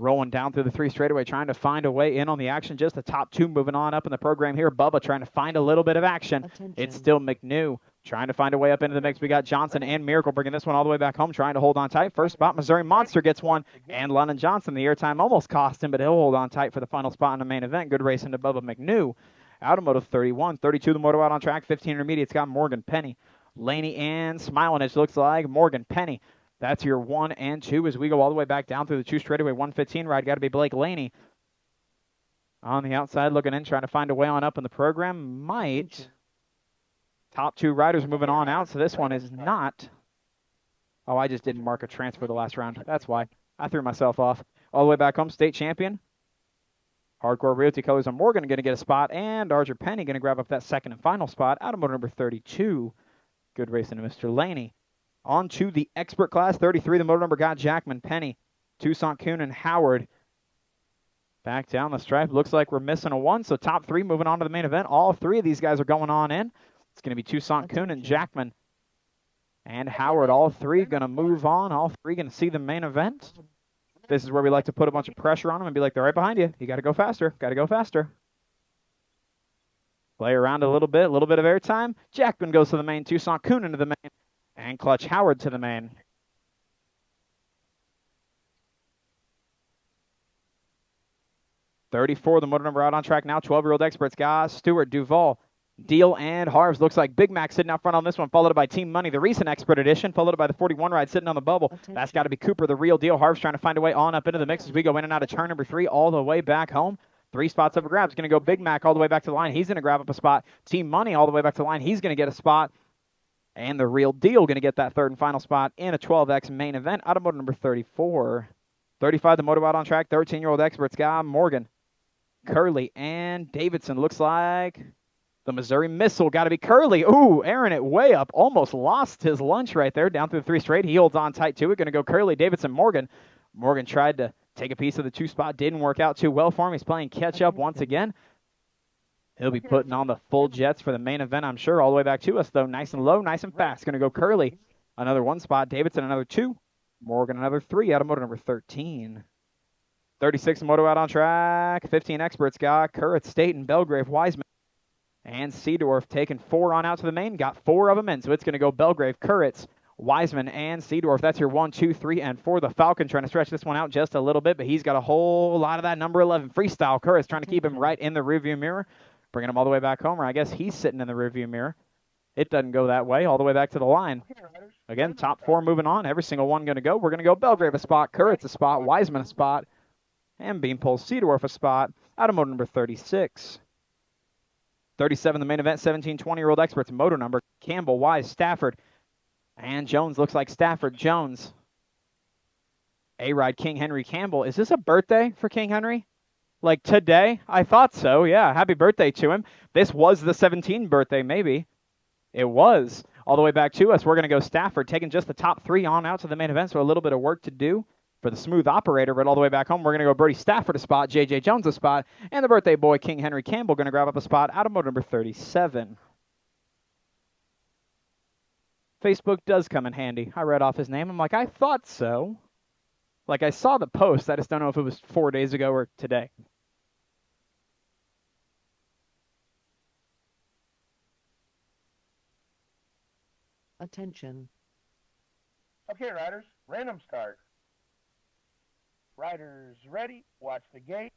Rolling down through the 3 straightaway, trying to find a way in on the action. Just the top 2 moving on up in the program here. Bubba trying to find a little bit of action. Attention. It's still McNew trying to find a way up into the mix. We got Johnson and Miracle bringing this one all the way back home, trying to hold on tight. First spot, Missouri Monster gets one, and London Johnson, the airtime almost cost him, but he'll hold on tight for the final spot in the main event. Good racing to Bubba McNew. Out of moto 31. 32 the moto out on track. 15 intermediates got Morgan Penny, Laney, and Smilanich. Looks like Morgan Penny. That's your 1 and 2 as we go all the way back down through the 2 straightaway. 115 ride, got to be Blake Laney. On the outside looking in, trying to find a way on up in the program. Might. Top 2 riders moving on out, so this one is not. Oh, I just didn't mark a transfer the last round. That's why. I threw myself off. All the way back home, state champion. Hardcore Realty Colors on Morgan going to get a spot, and Archer Penny going to grab up that second and final spot out of motor number 32. Good racing to Mr. Laney. On to the expert class, 33. The motor number got Jackman, Penny, Toussaint, Kuhn, and Howard. Back down the stripe. Looks like we're missing a 1, so top 3 moving on to the main event. All 3 of these guys are going on in. It's going to be Toussaint, Kuhn, and Jackman. and Howard. All three going to move on. All three going to see the main event. This is where we like to put a bunch of pressure on them and be like, they're right behind you. You got to go faster. Got to go faster. Play around a little bit of airtime. Jackman goes to the main. Tucson Kuhn into the main. And Clutch Howard to the main. .34, the motor number out on track now. 12-year-old experts, guys. Stewart, Duval, Deal, and Harves. Looks like Big Mac sitting out front on this one, followed by Team Money, the recent expert edition, followed by the 41 ride sitting on the bubble. That's got to be Cooper, the real deal. Harves trying to find a way on up into the mix as we go in and out of turn number 3 all the way back home. 3 spots up for grabs. Going to go Big Mac all the way back to the line. He's going to grab up a spot. Team Money all the way back to the line. He's going to get a spot. And the real deal going to get that third and final spot in a 12X main event. Automotive number 34. 35, the motor out on track. 13-year-old experts, guy Morgan, Curley, and Davidson. Looks like the Missouri Missile. Got to be Curley. Ooh, airing it way up. Almost lost his lunch right there. Down through the 3 straight. He holds on tight to it. Going to go Curley, Davidson, Morgan. Morgan tried to take a piece of the 2 spot. Didn't work out too well for him. He's playing catch up once again. He'll be putting on the full jets for the main event, I'm sure. All the way back to us, though. Nice and low, nice and fast. Going to go Curley. Another 1 spot. Davidson, another 2. Morgan, another 3. Automotive number 13. 36, Moto out on track. 15 experts got Kurritz, Staten, Belgrave, Wiseman, and Seedorf taking 4 on out to the main. Got 4 of them in, so it's going to go Belgrave, Kurritz, Wiseman, and Seedorf. That's your 1, 2, 3, and 4. The Falcon trying to stretch this one out just a little bit, but he's got a whole lot of that number 11. Freestyle, Kurritz trying to keep him right in the rearview mirror, bringing him all the way back home, or I guess he's sitting in the rearview mirror. It doesn't go that way, all the way back to the line. Again, top 4 moving on. Every single one going to go. We're going to go Belgrave a spot, Kurritz a spot, Wiseman a spot, and Beanpole Seedorf a spot. Automotive number 36. 37, the main event, 17, 20-year-old experts. Moto number, Campbell, Wise, Stafford, and Jones. Looks like Stafford, Jones. A-Ride, King Henry, Campbell. Is this a birthday for King Henry? Like today? I thought so, yeah. Happy birthday to him. This was the 17th birthday, maybe. It was. All the way back to us, we're going to go Stafford, taking just the top 3 on out to the main event, so a little bit of work to do for the smooth operator, but all the way back home, we're going to go Brody Stafford a spot, J.J. Jones a spot, and the birthday boy, King Henry Campbell, going to grab up a spot, automotive number 37. Facebook does come in handy. I read off his name. I'm like, I thought so. Like, I saw the post. I just don't know if it was 4 days ago or today. Attention. Okay, riders, random start. Riders ready, watch the gate.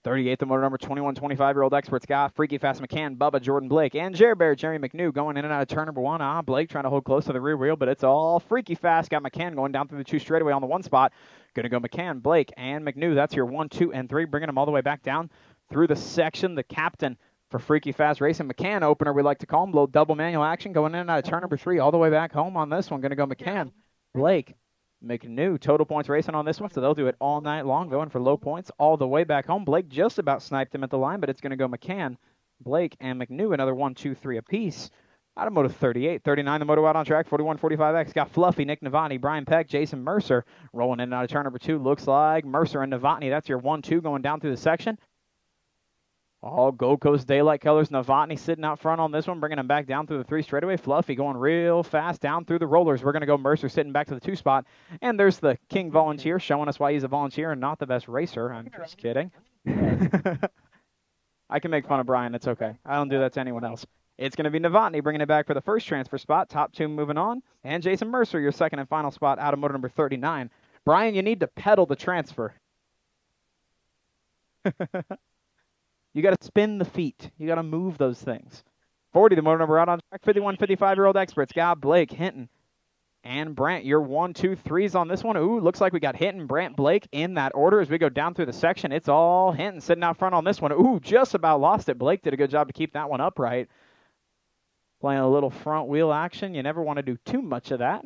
38, the motor number 21, 25-year-old experts got Freaky Fast McCann, Bubba, Jordan Blake, and Jerry Bear, Jerry McNew going in and out of turn number 1. Blake trying to hold close to the rear wheel, but it's all Freaky Fast. Got McCann going down through the 2 straightaway on the 1 spot. Going to go McCann, Blake, and McNew. That's your 1, 2, and 3, bringing them all the way back down through the section. The captain for Freaky Fast Racing, McCann, opener we like to call him, little double manual action going in and out of turn number 3 all the way back home on this one. Going to go McCann, Blake, McNew. Total points racing on this one, so they'll do it all night long, going for low points all the way back home. Blake just about sniped him at the line, but it's going to go McCann, Blake, and McNew. Another 1, 2, 3 apiece. Automotive 38, 39, the moto out on track. 41, 45X got Fluffy, Nick Novotny, Brian Peck, Jason Mercer rolling in and out of turn number 2. Looks like Mercer and Novotny. That's your 1, 2 going down through the section. All Gold Coast daylight colors. Novotny sitting out front on this one, bringing him back down through the 3 straightaway. Fluffy going real fast down through the rollers. We're going to go Mercer sitting back to the 2 spot. And there's the King Volunteer showing us why he's a volunteer and not the best racer. I'm just kidding. I can make fun of Brian. It's okay. I don't do that to anyone else. It's going to be Novotny bringing it back for the first transfer spot. Top 2 moving on. And Jason Mercer, your second and final spot, automotive number 39. Brian, you need to pedal the transfer. You got to spin the feet. You got to move those things. 40, the motor number out on track. 51, 55-year-old experts. Got Blake, Hinton, and Brandt. Your 1, 2, 3s on this one. Ooh, looks like we got Hinton, Brandt, Blake in that order as we go down through the section. It's all Hinton sitting out front on this one. Ooh, just about lost it. Blake did a good job to keep that one upright. Playing a little front wheel action. You never want to do too much of that.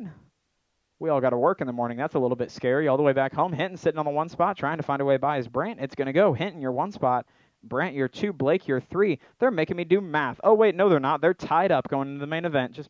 We all got to work in the morning. That's a little bit scary. All the way back home. Hinton sitting on the 1 spot, trying to find a way by his Brandt. It's going to go. Hinton, your 1 spot. Brandt, you're 2. Blake, you're 3. They're making me do math. Oh, wait, no, they're not. They're tied up going into the main event. Just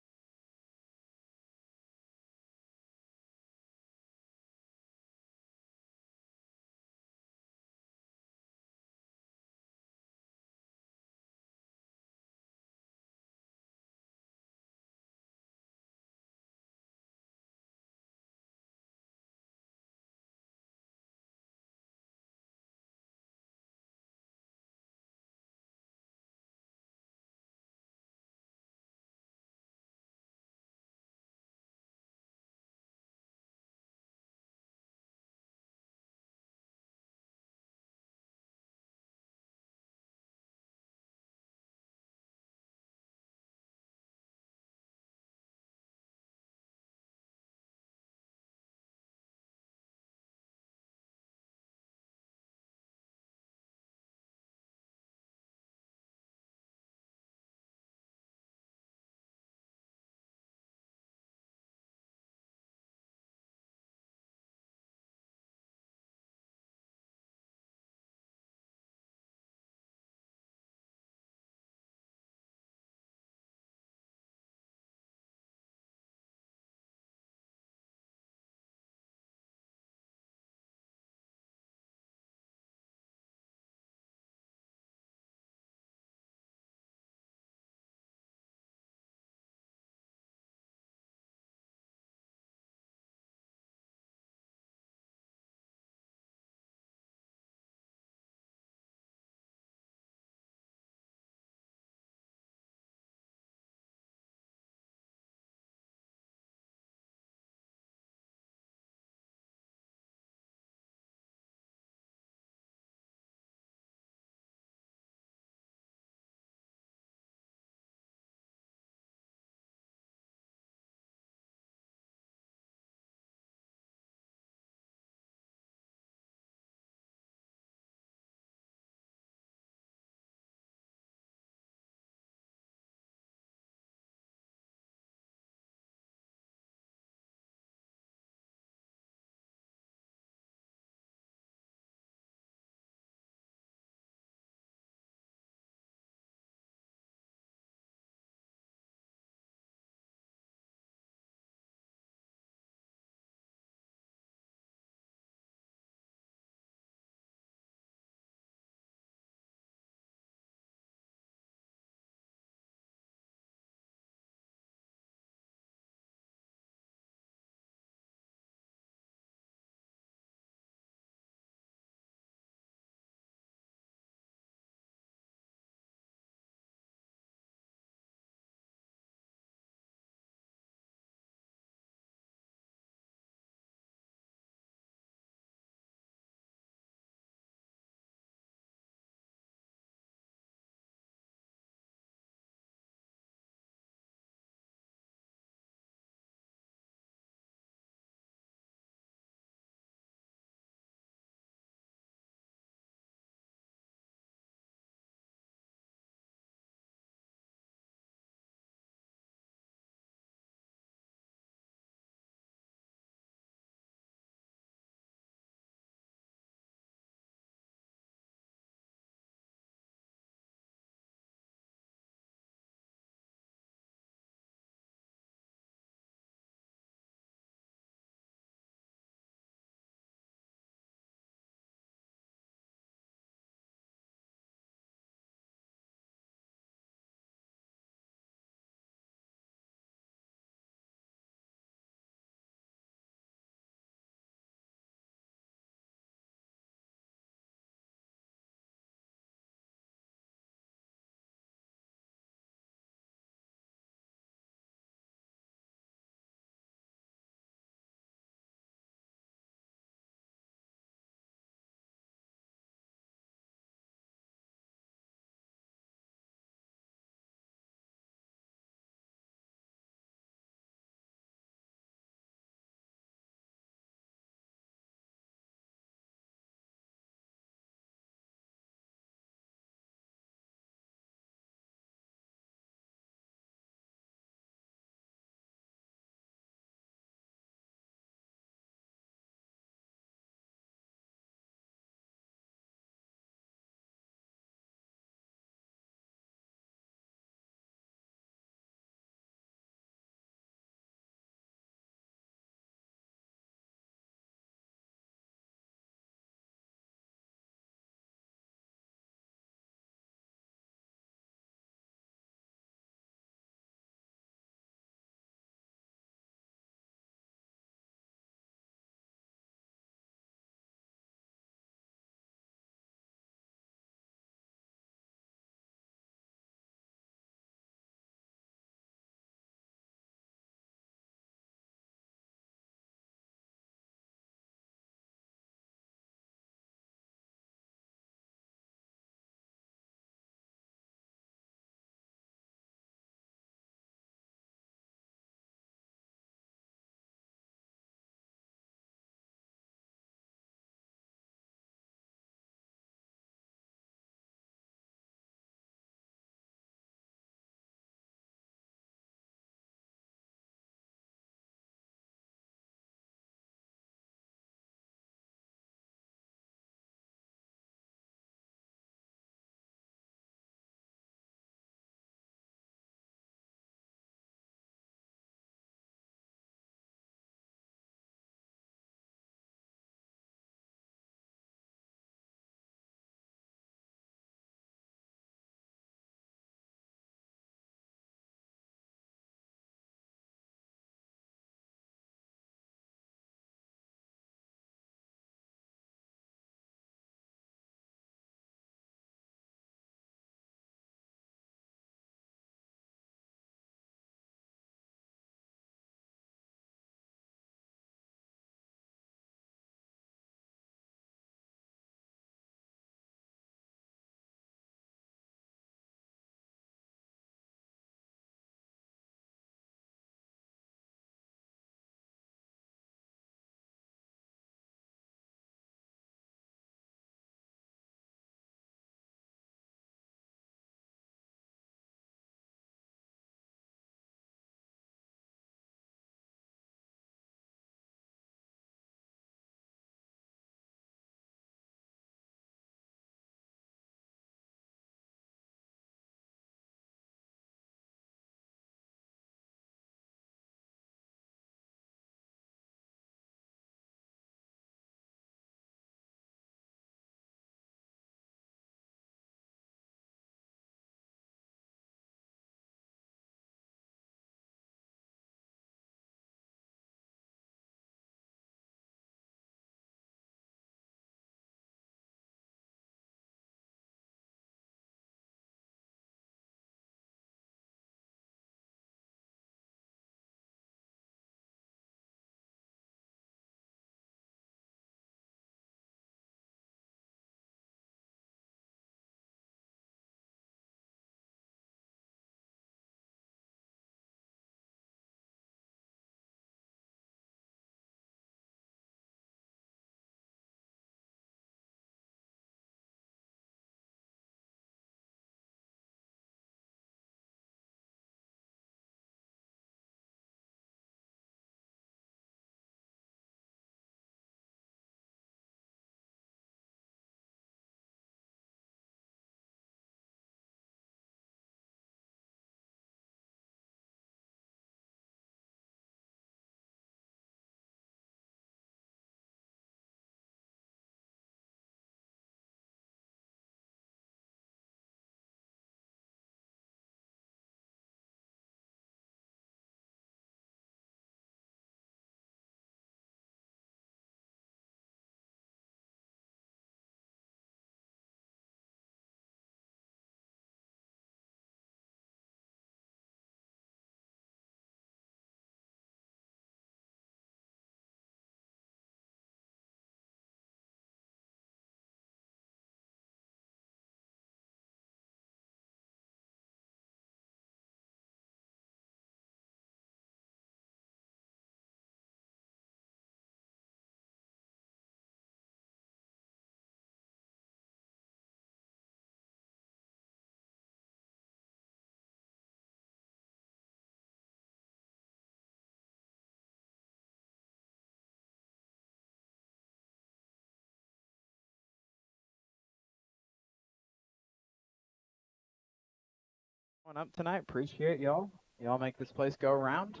Up tonight. Appreciate y'all. Y'all make this place go around.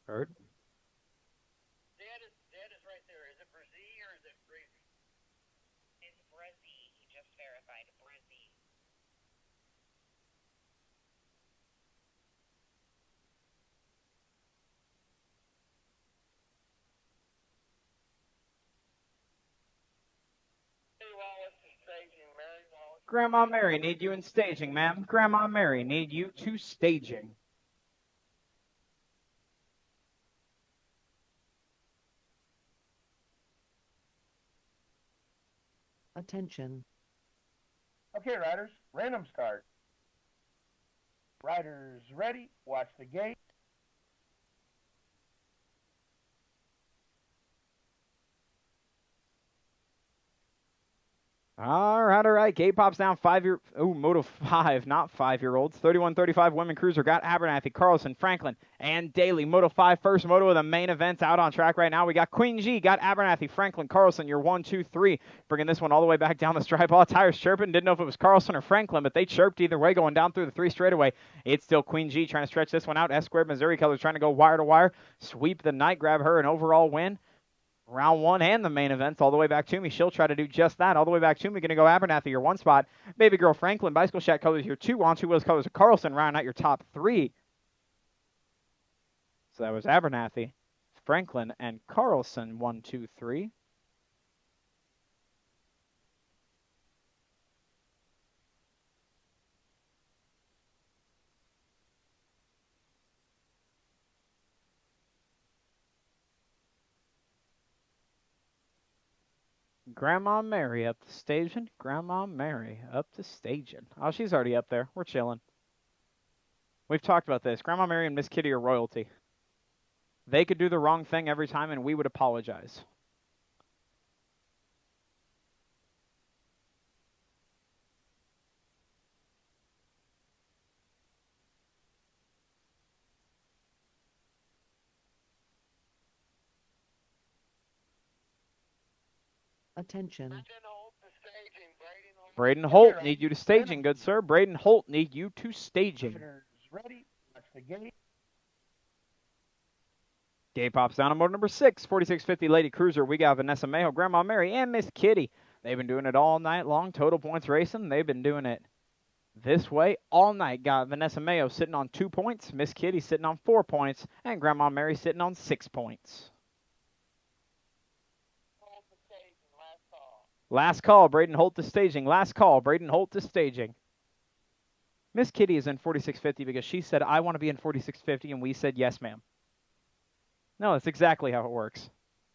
Heard. Dad is right there. Is it Brazil or is it Brazil? It's Brazil. He just verified Brazil. Mary Wallace is staging. Mary Wallace. Grandma Mary, need you in staging, ma'am. Grandma Mary, need you to staging. Attention. Okay, riders, random start. Riders ready, watch the gate. All right. Gate pops down. Moto 5, not 5-year-olds. 31-35 women cruiser got Abernathy, Carlson, Franklin, and Daly. Moto 5, first moto of the main events out on track right now. We got Queen G, got Abernathy, Franklin, Carlson. Your 1, 2, 3. Bringing this one all the way back down the stripe. All tires chirping. Didn't know if it was Carlson or Franklin, but they chirped either way going down through the 3 straightaway. It's still Queen G trying to stretch this one out. S squared Missouri colors trying to go wire to wire. Sweep the night, grab her an overall win. Round 1 and the main events all the way back to me. She'll try to do just that. All the way back to me. Going to go Abernathy, your 1 spot. Baby Girl Franklin, Bicycle Shack colors, your 2. On 2 wheels colors of Carlson, round out your top 3. So that was Abernathy, Franklin, and Carlson, 1, 2, 3. Grandma Mary up to staging. Grandma Mary up to staging. Oh, she's already up there. We're chilling. We've talked about this. Grandma Mary and Miss Kitty are royalty. They could do the wrong thing every time, and we would apologize. Attention. Braden Holt to staging. Braden Holt, need you to staging, good sir. Braden Holt, need you to staging. Riders ready, watch the gate. Gate pops down on motor number 6, 4650 Lady Cruiser. We got Vanessa Mayo, Grandma Mary, and Miss Kitty. They've been doing it all night long. Total points racing. They've been doing it this way all night. Got Vanessa Mayo sitting on 2 points, Miss Kitty sitting on 4 points, and Grandma Mary sitting on 6 points. Last call, Braden Holt to staging. Last call, Braden Holt to staging. Miss Kitty is in 4650 because she said, I want to be in 4650, and we said, yes, ma'am. No, that's exactly how it works.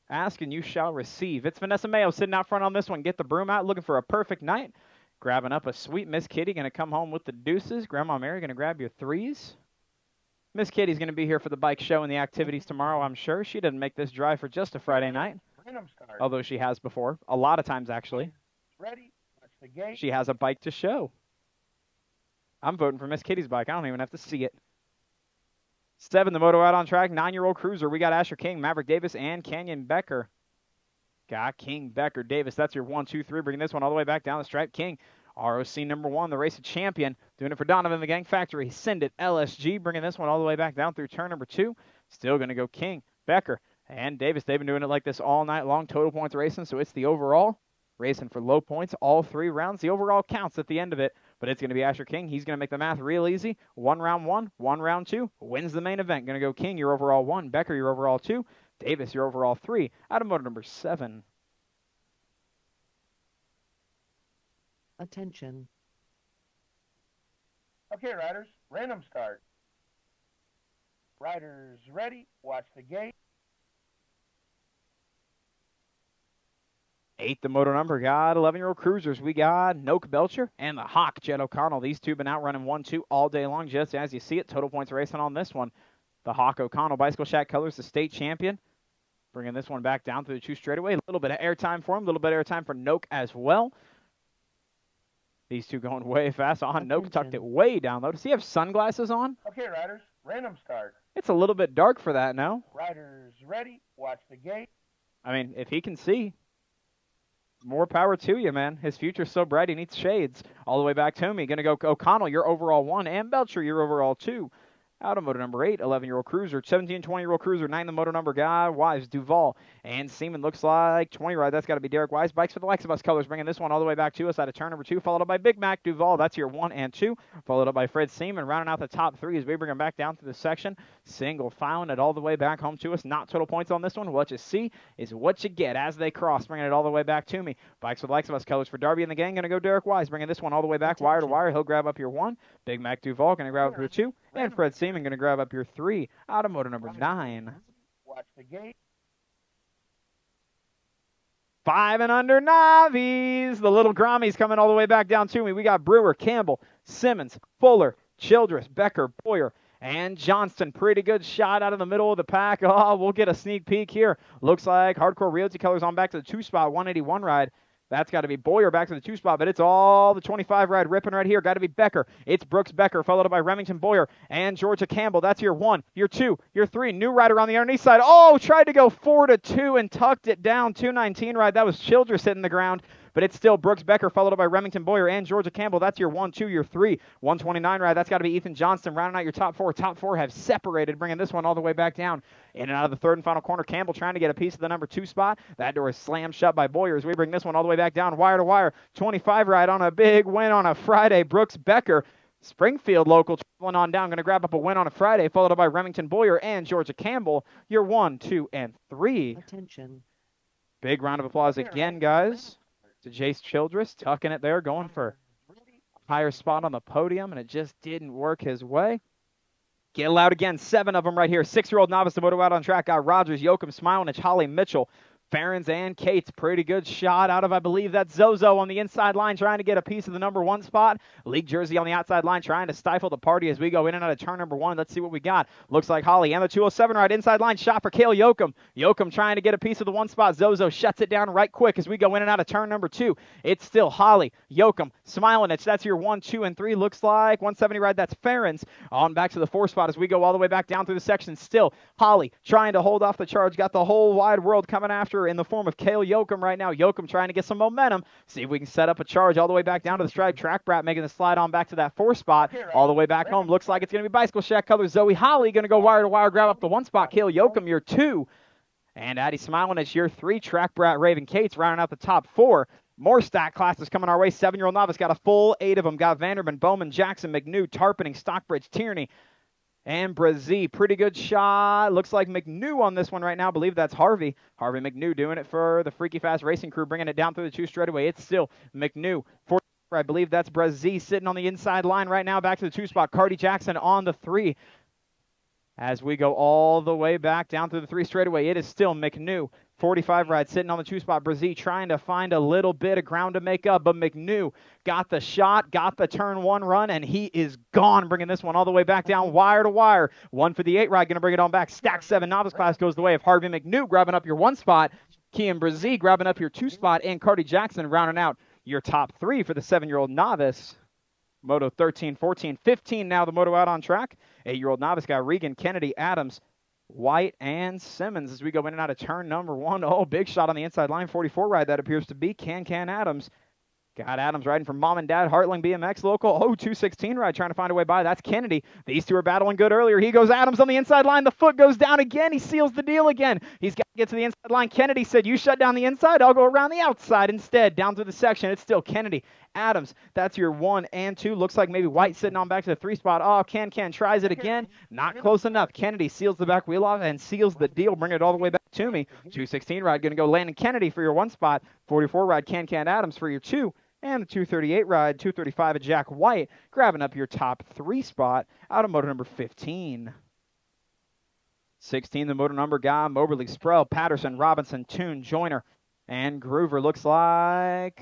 Ask and you shall receive. It's Vanessa Mayo sitting out front on this one. Get the broom out, looking for a perfect night. Grabbing up a sweet Miss Kitty, going to come home with the deuces. Grandma Mary going to grab your 3s. Miss Kitty's going to be here for the bike show and the activities tomorrow, I'm sure. She didn't make this drive for just a Friday night. Although she has before. A lot of times, actually. Ready, watch the gate. She has a bike to show. I'm voting for Miss Kitty's bike. I don't even have to see it. 7, the moto out on track. 9-year-old cruiser. We got Asher King, Maverick Davis, and Canyon Becker. Got King, Becker, Davis. That's your 1, 2, 3. Bringing this one all the way back down the stripe. King, ROC number 1, the race champion. Doing it for Donovan, the Gang Factory. Send it, LSG. Bringing this one all the way back down through turn number 2. Still going to go King, Becker, and Davis. They've been doing it like this all night long. Total points racing, so it's the overall. Racing for low points all 3 rounds. The overall counts at the end of it, but it's going to be Asher King. He's going to make the math real easy. 1 round 1, 1 round 2. Wins the main event. Going to go King, your overall 1. Becker, your overall 2. Davis, your overall 3. Out of motor number 7. Attention. Okay, riders, random start. Riders ready, watch the gate. 8, the moto number. Got 11-year-old cruisers. We got Noak Belcher and the Hawk, Jed O'Connell. These two been out running 1-2 all day long, just as you see it. Total points racing on this one. The Hawk O'Connell, Bicycle Shack colors, the state champion. Bringing this one back down through the 2 straightaway. A little bit of airtime for him. A little bit of airtime for Noak as well. These two going way fast. Noak tucked it way down low. Does he have sunglasses on? Okay, riders, random start. It's a little bit dark for that, no? Riders ready, watch the gate. I mean, if he can see. More power to you, man. His future's so bright, he needs shades. All the way back to me. Going to go O'Connell, your overall 1, and Belcher, your overall 2. Out of moto number 8, 11-year-old Cruiser, 17, 20-year-old Cruiser, 9 the moto number guy, Wise, Duval, and Seaman looks like 20 ride. That's got to be Derek Wise. Bikes for the likes of us colors, bringing this one all the way back to us out of turn number 2, followed up by Big Mac Duval. That's your 1 and 2, followed up by Fred Seaman, rounding out the top 3 as we bring him back down to the section. Single filing it all the way back home to us. Not total points on this one. What you see is what you get as they cross, bringing it all the way back to me. Bikes for the likes of us colors for Darby and the gang. Going to go Derek Wise, bringing this one all the way back wire to wire. He'll grab up your 1. Big Mac Duval going to grab up your 2. And Fred Seaman going to grab up your 3. Automotive number 9. Watch the gate. 5 and under Navies. The little Grommies coming all the way back down to me. We got Brewer, Campbell, Simmons, Fuller, Childress, Becker, Boyer, and Johnston. Pretty good shot out of the middle of the pack. Oh, we'll get a sneak peek here. Looks like Hardcore Realty Colors on back to the 2 spot, 181 ride. That's got to be Boyer back to the 2 spot, but it's all the 25 ride ripping right here. Got to be Becker. It's Brooks Becker, followed up by Remington Boyer and Georgia Campbell. That's your 1, your 2, your 3. New rider on the underneath side. Oh, tried to go 4 to 2 and tucked it down. 219 ride. That was Childress hitting the ground. But it's still Brooks Becker, followed up by Remington Boyer and Georgia Campbell. That's your 1, 2, your 3. 129 ride. That's got to be Ethan Johnston rounding out your top 4. Top 4 have separated, bringing this one all the way back down. In and out of the third and final corner, Campbell trying to get a piece of the number 2 spot. That door is slammed shut by Boyer as we bring this one all the way back down, wire to wire. 25 ride on a big win on a Friday. Brooks Becker, Springfield local, traveling on down, going to grab up a win on a Friday, followed up by Remington Boyer and Georgia Campbell. Your 1, 2, and 3. Attention. Big round of applause again, guys, to Jace Childress, tucking it there, going for a higher spot on the podium, and it just didn't work his way. Get loud again, 7 of them right here. 6-year-old novice to moto out on track. Got Rogers, Yoakum, Smilenich, Holly Mitchell, Ferens, and Cates. Pretty good shot out of, I believe that's Zozo on the inside line trying to get a piece of the number 1 spot. League jersey on the outside line trying to stifle the party as we go in and out of turn number 1. Let's see what we got. Looks like Holly and the 207 ride inside line shot for Cale Yoakum. Yoakum trying to get a piece of the 1 spot. Zozo shuts it down right quick as we go in and out of turn number 2. It's still Holly, Yoakum, Smilenich. That's your 1, 2, and 3. Looks like 170 ride. That's Ferens on back to the 4 spot as we go all the way back down through the section. Still Holly trying to hold off the charge. Got the whole wide world coming after her in the form of Cale Yoakum right now. Yoakum trying to get some momentum. See if we can set up a charge all the way back down to the stripe. Track Brat making the slide on back to that 4 spot. All the way back home. Looks like it's going to be Bicycle Shack colors. Zoe Holly going to go wire to wire, grab up the 1 spot. Cale Yoakum, your 2. And Addie Smilenich, your 3. Track Brat Raven Cates rounding out the top 4. More stack classes coming our way. 7-year-old novice got a full 8 of them. Got Vanderman, Bowman, Jackson, McNew, Tarpening, Stockbridge, Tierney, and Brazee. Pretty good shot. Looks like McNew on this one right now. I believe that's Harvey. Harvey McNew doing it for the Freaky Fast Racing Crew, bringing it down through the 2 straightaway. It's still McNew. I believe that's Brazee sitting on the inside line right now. Back to the 2 spot. Cardi Jackson on the 3. As we go all the way back down through the 3 straightaway, it is still McNew. 45 ride sitting on the 2 spot. Brazee trying to find a little bit of ground to make up, but McNew got the shot, got the turn 1 run, and he is gone, bringing this one all the way back down wire to wire. 1 for the 8 ride, going to bring it on back. Stack 7 novice class goes the way of Harvey McNew grabbing up your 1 spot. Kian Brazee grabbing up your 2 spot, and Cardi Jackson rounding out your top 3 for the 7-year-old novice. Moto 13, 14, 15 now the moto out on track. 8-year-old novice got Regan, Kennedy, Adams, White, and Simmons as we go in and out of turn number 1. Oh, big shot on the inside line. 44 ride that appears to be Can Adams. Got Adams riding from Mom and Dad, Heartland BMX local. Oh, 216 ride trying to find a way by. That's Kennedy. These 2 are battling good earlier. He goes Adams on the inside line. The foot goes down again. He seals the deal again. He's got to get to the inside line. Kennedy said, you shut down the inside. I'll go around the outside instead. Down through the section. It's still Kennedy. Adams. That's your 1 and 2. Looks like maybe White sitting on back to the 3 spot. Oh, Can tries it again. Not close enough. Kennedy seals the back wheel off and seals the deal. Bring it all the way back to me. 216 ride going to go Landon Kennedy for your 1 spot. 44 ride Can Adams for your 2. And the 238 ride, 235 at Jack White, grabbing up your top 3 spot out of motor number 15. 16, the motor number guy, Moberly, Sproul, Patterson, Robinson, Toon, Joyner, and Groover. Looks like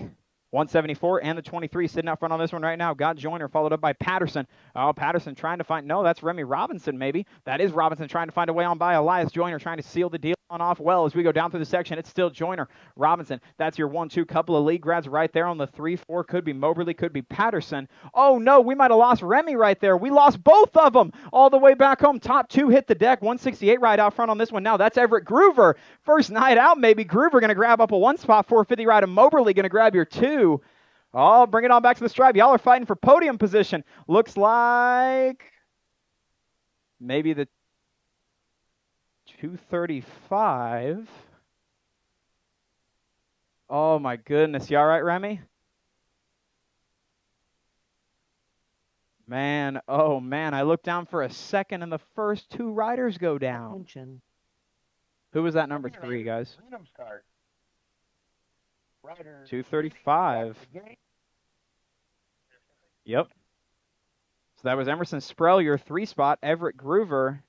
174 and the 23 sitting out front on this one right now. Got Joyner, followed up by Patterson. Oh, Patterson trying to find, no, that's Remy Robinson maybe. That is Robinson trying to find a way on by Elias Joyner, trying to seal the deal. on off well as we go down through the section. It's still Joyner, Robinson. That's your 1-2. Couple of lead grads right there on the 3-4. Could be Moberly, could be Patterson. Oh, no, we might have lost Remy right there. We lost both of them all the way back home. Top two hit the deck. 168 right out front on this one now. That's Everett Groover. First night out, maybe. Groover going to grab up a 1 spot. 450 right, and Moberly going to grab your 2. Oh, bring it on back to the stripe. Y'all are fighting for podium position. Looks like maybe the 235. Oh my goodness. You all right, Remy? Man, oh man. I looked down for a second and the first 2 riders go down. Attention. Who was that number 3, guys? Random start. Riders 235. watch the gate. Yep. So that was Emerson Sprell, your 3 spot. Everett Groover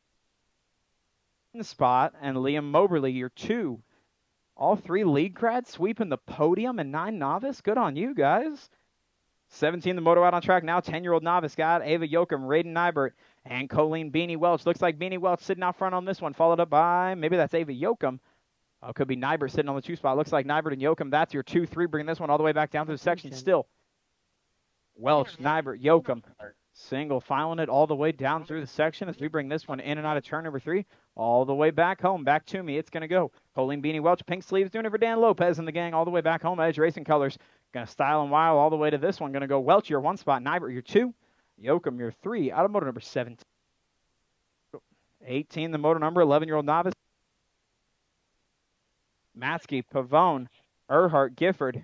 in the spot, and Liam Moberly, your 2. All 3 league grads sweeping the podium and 9 novice. Good on you guys. 17, the moto out on track now. 10-year-old novice got Ava Yoakum, Raiden Nybert, and Colleen Beanie Welch. Looks like Beanie Welch sitting out front on this one, followed up by, maybe that's Ava Yoakum. Oh, could be Nybert sitting on the 2 spot. Looks like Nybert and Yoakum. That's your 2-3, bringing this one all the way back down to the section still. Welch, Nybert, Yoakum. Single filing it all the way down through the section as we bring this one in and out of turn number 3, all the way back home. Back to me. It's going to go. Colleen Beanie Welch, pink sleeves, doing it for Dan Lopez and the gang all the way back home. Edge Racing Colors. Going to style and wild all the way to this one. Going to go Welch, your 1 spot. Nybert, your 2. Yoakum, your 3. Automotive number 17. 18, the motor number. 11-year-old novice. Matsky, Pavone, Earhart, Gifford,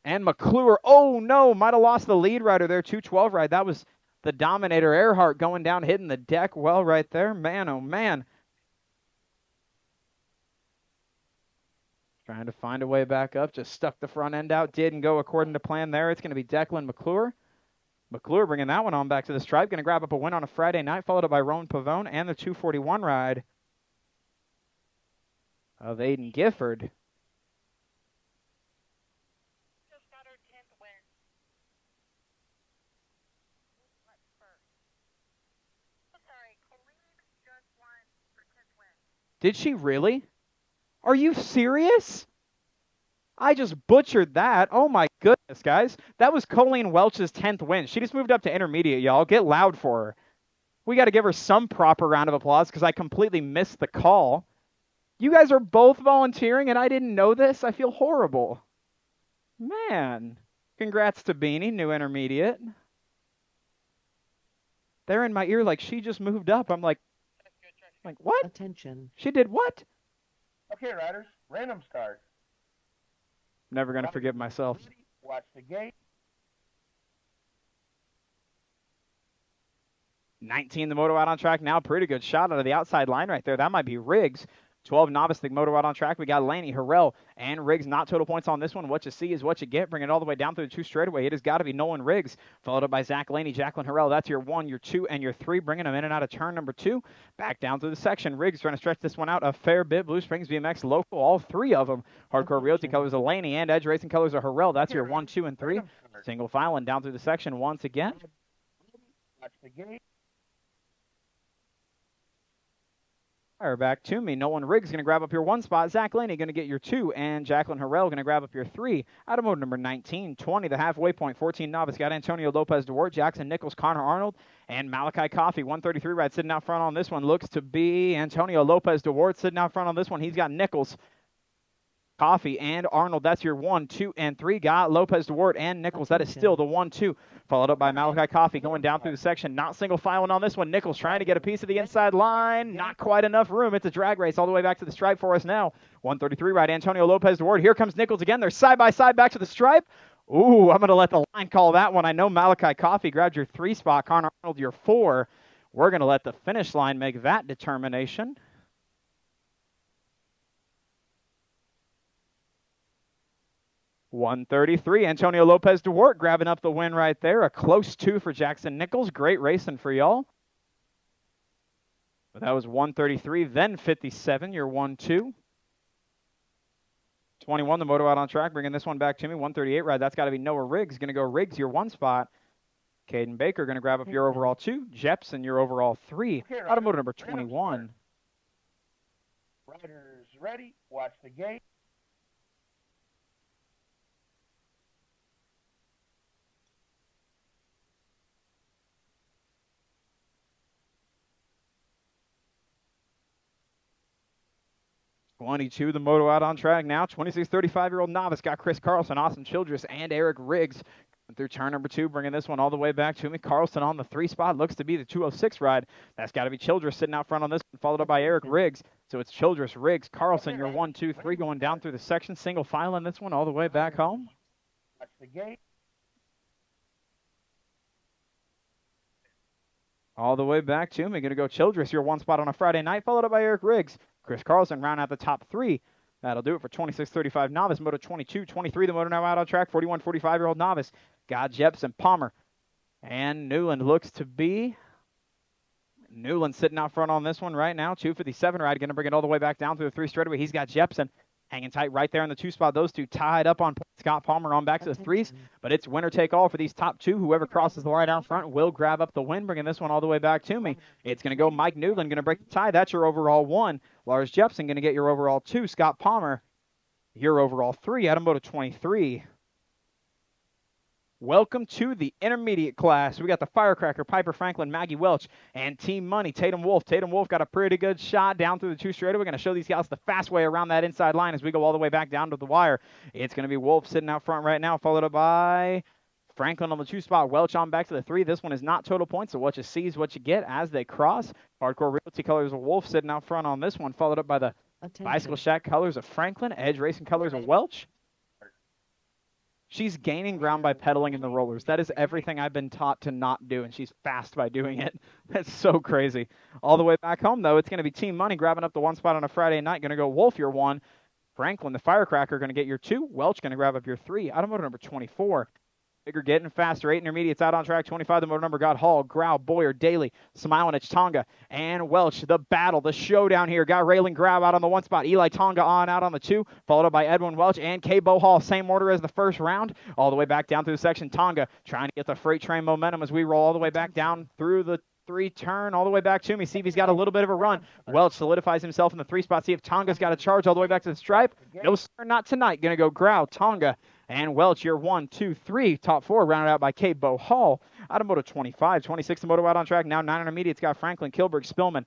and McClure. Oh, no, might have lost the lead rider there. 212 ride. That was the Dominator. Earhart going down, hitting the deck well right there. Man, oh, man. Trying to find a way back up. Just stuck the front end out. Didn't go according to plan there. It's going to be Declan McClure. McClure bringing that one on back to the stripe. Going to grab up a win on a Friday night, followed up by Rowan Pavone and the 241 ride of Aiden Gifford. Just got her 10th win. What's first? I'm sorry, Colleen just won her 10th win. Did she really? Are you serious? I just butchered that. Oh my goodness, guys. That was Colleen Welch's 10th win. She just moved up to intermediate, y'all. Get loud for her. We got to give her some proper round of applause because I completely missed the call. You guys are both volunteering and I didn't know this. I feel horrible. Man. Congrats to Beanie, new intermediate. They're in my ear like she just moved up. I'm like, what? Attention. She did what? Okay, riders, random start. Never going to forgive myself. Watch the gate. 19, the moto out on track now. Pretty good shot out of the outside line right there. That might be Riggs. 12, novice, the moto out on track. We got Laney, Harrell, and Riggs. Not total points on this one. What you see is what you get. Bring it all the way down through the 2 straightaway. It has got to be Nolan Riggs, followed up by Zach Laney, Jacqueline Harrell. That's your 1, your 2, and your 3. Bringing them in and out of turn number 2. Back down through the section. Riggs trying to stretch this one out a fair bit. Blue Springs BMX local, all 3 of them. Hardcore Realty colors of Laney and Edge Racing colors of Harrell. That's your 1, 2, and 3. Single filing down through the section once again. Watch the gate. Fire back to me. Nolan Riggs going to grab up your 1 spot. Zach Laney going to get your 2. And Jacqueline Harrell going to grab up your 3. Automotive number 19, 20, the halfway point. 14, novice. Got Antonio Lopez DeWart, Jackson Nichols, Connor Arnold, and Malachi Coffey. 133 ride sitting out front on this one. Looks to be Antonio Lopez DeWart sitting out front on this one. He's got Nichols, Coffey, and Arnold. That's your 1, 2, and 3. Got Lopez DeWart and Nichols. That is still the 1, 2. Followed up by Malachi Coffey going down through the section. Not single filing on this one. Nichols trying to get a piece of the inside line. Not quite enough room. It's a drag race all the way back to the stripe for us now. 133 ride, Antonio Lopez DeWart. Here comes Nichols again. They're side by side back to the stripe. Ooh, I'm going to let the line call that one. I know Malachi Coffey grabbed your 3 spot. Connor Arnold your 4. We're going to let the finish line make that determination. $133. Antonio Lopez DeWart grabbing up the win right there. A close 2 for Jackson Nichols. Great racing for y'all. But that was 133, then 57. Your 1, 2. 21, the moto out on track. Bringing this one back to me. 138 ride. That's got to be Noah Riggs. Going to go Riggs, your 1 spot. Caden Baker going to grab up your overall 2. Jepson, your overall 3. Automotive number 21. Riders ready. Watch the gate. '22, the moto out on track now. 26, 35-year-old novice got Chris Carlson, Austin Childress, and Eric Riggs through turn number 2, bringing this one all the way back to me. Carlson on the 3 spot. Looks to be the 206 ride. That's got to be Childress sitting out front on this one, followed up by Eric Riggs. So it's Childress, Riggs, Carlson, your 1, 2, 3 going down through the section. Single file in this one all the way back home. Watch the gate. All the way back to me. Going to go Childress, your 1 spot on a Friday night, followed up by Eric Riggs. Chris Carlson round out the top 3. That'll do it for 26, 35 novice. Moto 22, 23, the moto now out on track. 41, 45-year-old novice. Got Jepson, Palmer, and Newland looks to be. Newland sitting out front on this one right now. 257 ride. Going to bring it all the way back down through the 3 straightaway. He's got Jepson hanging tight right there in the 2 spot. Those two tied up on Scott Palmer on back to the 3s. But it's winner take all for these top 2. Whoever crosses the line out front will grab up the win, bringing this one all the way back to me. It's going to go Mike Newland, going to break the tie. That's your overall 1. Lars Jepson going to get your overall 2. Scott Palmer, your overall 3. Adam Moto 23. Welcome to the intermediate class. We got the Firecracker, Piper Franklin, Maggie Welch, and Team Money, Tatum Wolf. Tatum Wolf got a pretty good shot down through the 2 straightaway. We're going to show these guys the fast way around that inside line as we go all the way back down to the wire. It's going to be Wolf sitting out front right now, followed up by Franklin on the 2 spot. Welch on back to the 3. This one is not total points, so what you see is what you get as they cross. Hardcore Realty colors of Wolf sitting out front on this one, followed up by the Bicycle Shack colors of Franklin, Edge Racing colors of Welch. She's gaining ground by pedaling in the rollers. That is everything I've been taught to not do, and she's fast by doing it. That's so crazy. All the way back home, though, it's going to be Team Money grabbing up the 1 spot on a Friday night. Going to go Wolf, your 1. Franklin, the Firecracker, going to get your 2. Welch going to grab up your 3. Automotive number 24. Bigger getting faster. 8 intermediates out on track. 25, the motor number got Hall, Grau, Boyer, Daly, Smilenich, Tonga, and Welch. The battle, the showdown here. Got Raylan Grau out on the 1 spot. Eli Tonga on out on the 2, followed up by Edwin Welch and K-Bo Hall. Same order as the first round. All the way back down through the section. Tonga trying to get the freight train momentum as we roll all the way back down through the 3 turn all the way back to me. See if he's got a little bit of a run. Welch solidifies himself in the 3 spot. See if Tonga's got a charge all the way back to the stripe. No, sir, not tonight. Going to go Grau, Tonga, and Welch, your 1, 2, 3. Top 4 rounded out by K-Bo Hall. Out of Moto 25. 26, the moto out on track. Now 9 intermediates got Franklin, Kilberg, Spillman,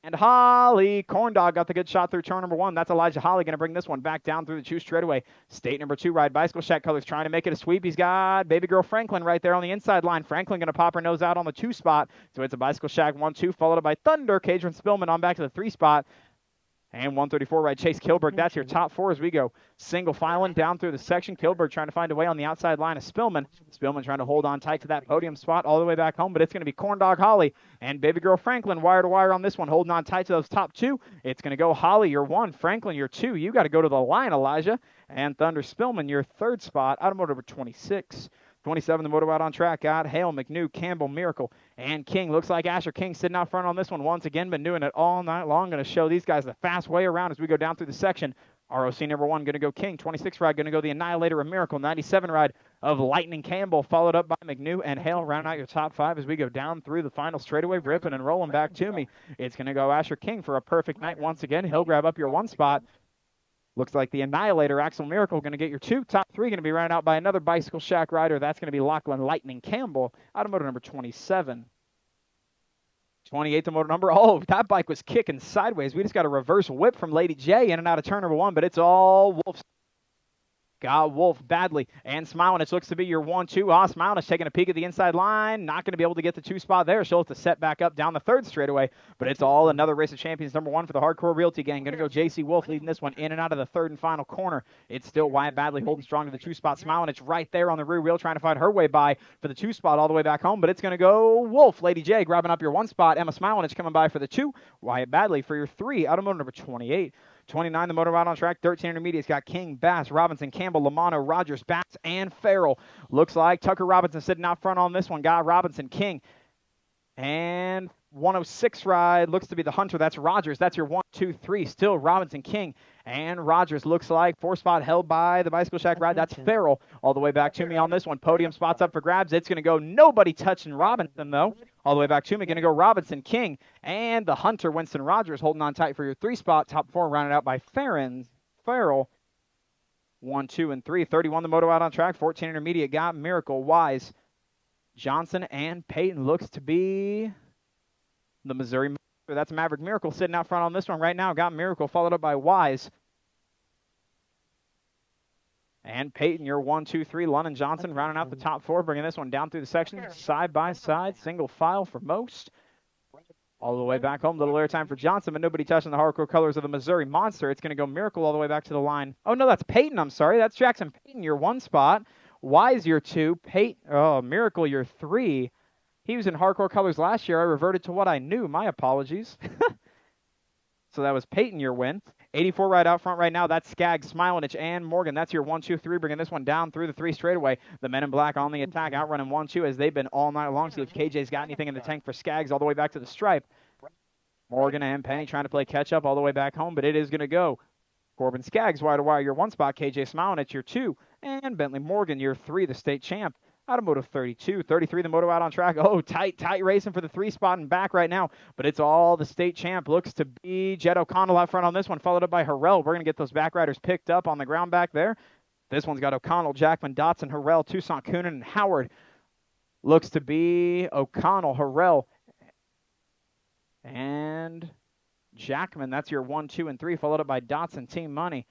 and Holly. Corndog got the good shot through turn number 1. That's Elijah Holly going to bring this one back down through the 2 straightaway. State number 2 ride. Bicycle Shack colors trying to make it a sweep. He's got Baby Girl Franklin right there on the inside line. Franklin going to pop her nose out on the 2 spot. So it's a Bicycle Shack 1, 2, followed up by Thunder. Cadron Spillman on back to the 3 spot. And 134 ride Chase Kilberg. That's your top 4 as we go single filing down through the section. Kilberg trying to find a way on the outside line of Spillman. Spillman trying to hold on tight to that podium spot all the way back home, but it's going to be Corndog Holly and Baby Girl Franklin wire to wire on this one, holding on tight to those top 2. It's going to go Holly, your 1, Franklin, your 2. You got to go to the line, Elijah. And Thunder Spillman, your 3rd spot. Automotive number 26. 27, the moto out on track. Got Hale, McNew, Campbell, Miracle, and King. Looks like Asher King sitting out front on this one once again. Been doing it all night long. Going to show these guys the fast way around as we go down through the section. ROC number 1 going to go King. 26 ride going to go the Annihilator of Miracle. 97 ride of Lightning Campbell, followed up by McNew and Hale. Round out your top 5 as we go down through the final straightaway, ripping and rolling back to me. It's going to go Asher King for a perfect night once again. He'll grab up your 1 spot. Looks like the Annihilator, Axel Miracle, going to get your 2. Top 3 going to be rounded out by another Bicycle Shack rider. That's going to be Lachlan Lightning Campbell. Automotive number 27. 28, the motor number. Oh, that bike was kicking sideways. We just got a reverse whip from Lady J in and out of turn number 1, but it's all Wolf's. Got Wolf badly, and Smilenich looks to be your 1, 2. Smilenich taking a peek at the inside line, not going to be able to get the 2 spot there. She'll have to set back up down the 3rd straightaway, but it's all another Race of Champions number 1 for the Hardcore Realty gang. Going to go J.C. Wolf leading this one in and out of the 3rd and final corner. It's still Wyatt Badley holding strong to the 2 spot. Smilenich right there on the rear wheel trying to find her way by for the 2 spot all the way back home, but it's going to go Wolf. Lady J grabbing up your 1 spot. Emma Smilenich coming by for the 2. Wyatt Badley for your 3. Automotive number 28. 29, the motor out on track. 13 intermediates got King, Bass, Robinson, Campbell, Lamano, Rogers, Bass, and Farrell. Looks like Tucker Robinson sitting out front on this one. Got Robinson, King, and 106 ride looks to be the Hunter. That's Rogers. That's your 1, 2, 3. Still Robinson, King, and Rogers. Looks like 4 spot held by the Bicycle Shack ride. That's Attention. Farrell all the way back to me on this one. Podium spots up for grabs. It's going to go nobody touching Robinson, though. All the way back to me. Going to go Robinson, King, and the Hunter, Winston Rogers, holding on tight for your 3 spot. Top 4 rounded out by Farrell. 1, 2, and 3. 31 the moto out on track. 14 intermediate got Miracle, Wise, Johnson, and Peyton. Looks to be the Missouri. That's Maverick Miracle sitting out front on this one right now. Got Miracle followed up by Wise. And Peyton, your 1, 2, 3. London Johnson rounding out the top 4, bringing this one down through the section, side by side, single file for most. All the way back home, little airtime for Johnson, but nobody touching the hardcore colors of the Missouri Monster. It's going to go Miracle all the way back to the line. Oh, no, that's Peyton. I'm sorry. That's Jackson Peyton, your 1 spot. Wise, your 2. Miracle, your 3. He was in hardcore colors last year. I reverted to what I knew. My apologies. So that was Peyton, your win. 84 right out front right now. That's Skaggs, Smilenich, and Morgan. That's your 1, 2, 3, bringing this one down through the 3 straightaway. The men in black on the attack, outrunning 1, 2 as they've been all night long. See if KJ's got anything in the tank for Skaggs all the way back to the stripe. Morgan and Penny trying to play catch-up all the way back home, but it is going to go. Corbin Skaggs, wire to wire, your 1 spot. KJ Smilenich, your 2. And Bentley Morgan, your 3, the state champ. Automotive 32, 33, the moto out on track. Oh, tight racing for the 3 spot and back right now. But it's all the state champ. Looks to be Jed O'Connell out front on this one, followed up by Harrell. We're going to get those back riders picked up on the ground back there. This one's got O'Connell, Jackman, Dotson, Harrell, Tucson, Coonan, and Howard. Looks to be O'Connell, Harrell, and Jackman. That's your 1, 2, and 3, followed up by Dotson, Team Money.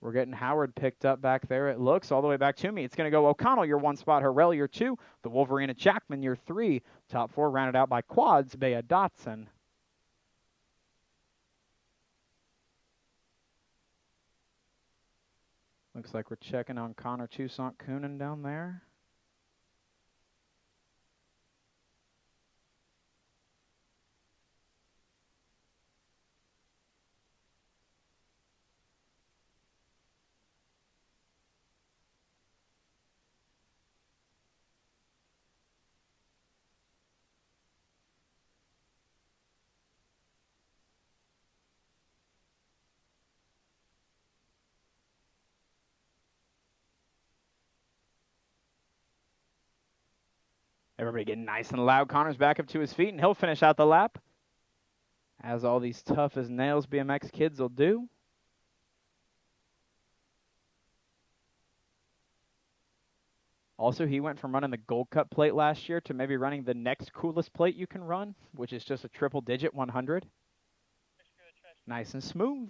We're getting Howard picked up back there, it looks, all the way back to me. It's going to go O'Connell, your 1 spot, Harrell, your 2, the Wolverine, Jackman, your 3. Top 4 rounded out by Quads, Bea Dotson. Looks like we're checking on Connor Toussaint Coonan down there. Everybody getting nice and loud. Connor's back up to his feet, and he'll finish out the lap, as all these tough as nails BMX kids will do. Also, he went from running the Gold Cup plate last year to maybe running the next coolest plate you can run, which is just a triple-digit 100. Nice and smooth.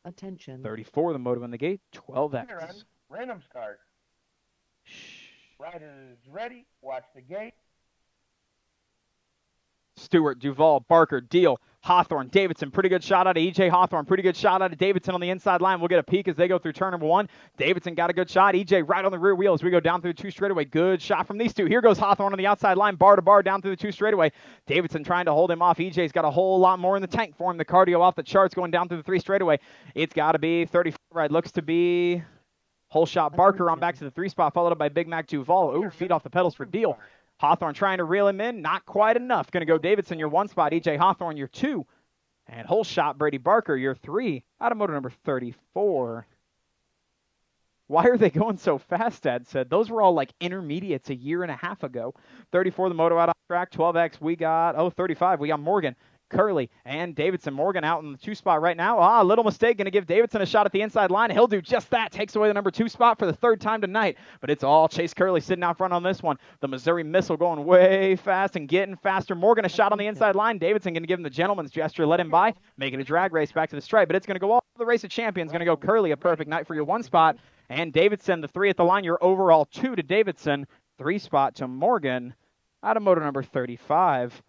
Attention. 34, the moto in the gate, 12X. Random start. Riders ready. Watch the gate. Stewart, Duval, Barker, Deal, Hawthorne, Davidson. Pretty good shot out of EJ Hawthorne. Pretty good shot out of Davidson on the inside line. We'll get a peek as they go through turn number 1. Davidson got a good shot. EJ right on the rear wheel as we go down through the 2 straightaway. Good shot from these two. Here goes Hawthorne on the outside line, bar to bar down through the 2 straightaway. Davidson trying to hold him off. EJ's got a whole lot more in the tank for him. The cardio off the charts going down through the 3 straightaway. It's got to be 34 ride. Looks to be whole shot Barker on back to the 3 spot, followed up by Big Mac Duval. Ooh, feet off the pedals for Deal. Hawthorne trying to reel him in. Not quite enough. Going to go Davidson, your 1 spot. EJ Hawthorne, your 2. And whole shot Brady Barker, your 3. Automotive number 34. Why are they going so fast, Dad said? Those were all like intermediates a year and a half ago. 34, the moto out on track. 12X, we got, 35. We got Morgan, Curley, and Davidson. Morgan out in the 2 spot right now. Little mistake. Going to give Davidson a shot at the inside line. He'll do just that. Takes away the number 2 spot for the 3rd time tonight. But it's all Chase Curley sitting out front on this one. The Missouri Missile going way fast and getting faster. Morgan a shot on the inside line. Davidson going to give him the gentleman's gesture. Let him by. Making a drag race back to the stripe. But it's going to go all the race of champions. Going to go Curley, a perfect night for your 1 spot. And Davidson, the 3 at the line. Your overall 2 to Davidson. 3 spot to Morgan. Automotive number 35.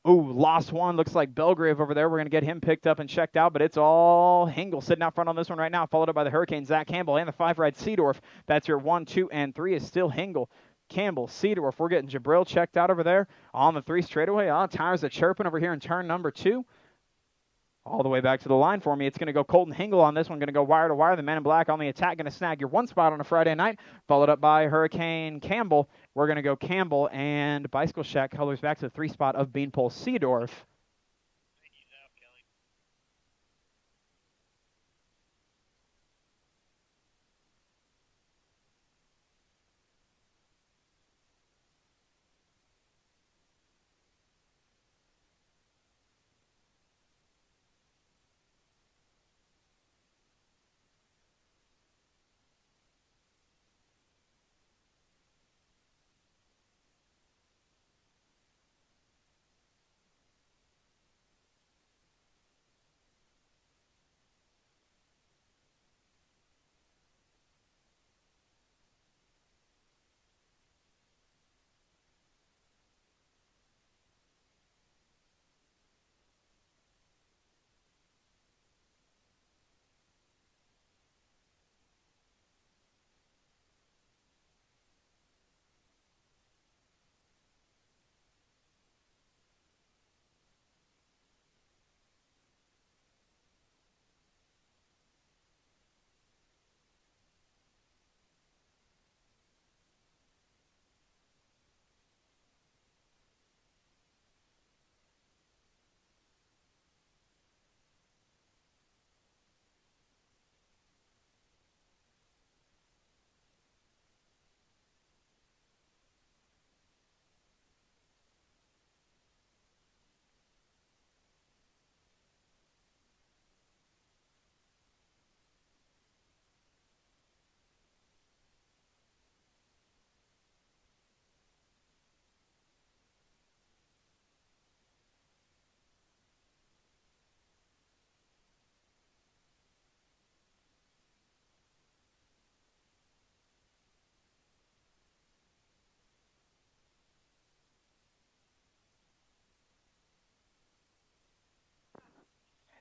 Ooh, lost one. Looks like Belgrave over there. We're going to get him picked up and checked out, but it's all Hingle sitting out front on this one right now, followed up by the Hurricane, Zach Campbell, and the 5-ride Seedorf. That's your 1, 2, and 3 is still Hingle, Campbell, Seedorf. We're getting Jabril checked out over there on the 3 straightaway. Tires are chirping over here in turn number 2. All the way back to the line for me. It's going to go Colton Hingle on this one. Going to go wire to wire. The man in black on the attack. Going to snag your one spot on a Friday night. Followed up by Hurricane Campbell. We're going to go Campbell and Bicycle Shack colors back to the 3 spot of Beanpole Seedorf.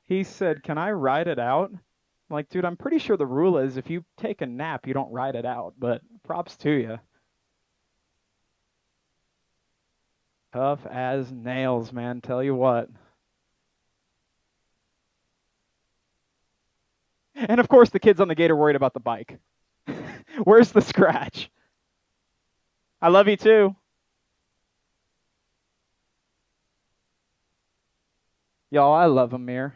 He said, "Can I ride it out?" I'm like, dude, I'm pretty sure the rule is if you take a nap, you don't ride it out, but props to you. Tough as nails, man, tell you what. And of course, the kids on the gate are worried about the bike. Where's the scratch? I love you too. Y'all, I love Amir.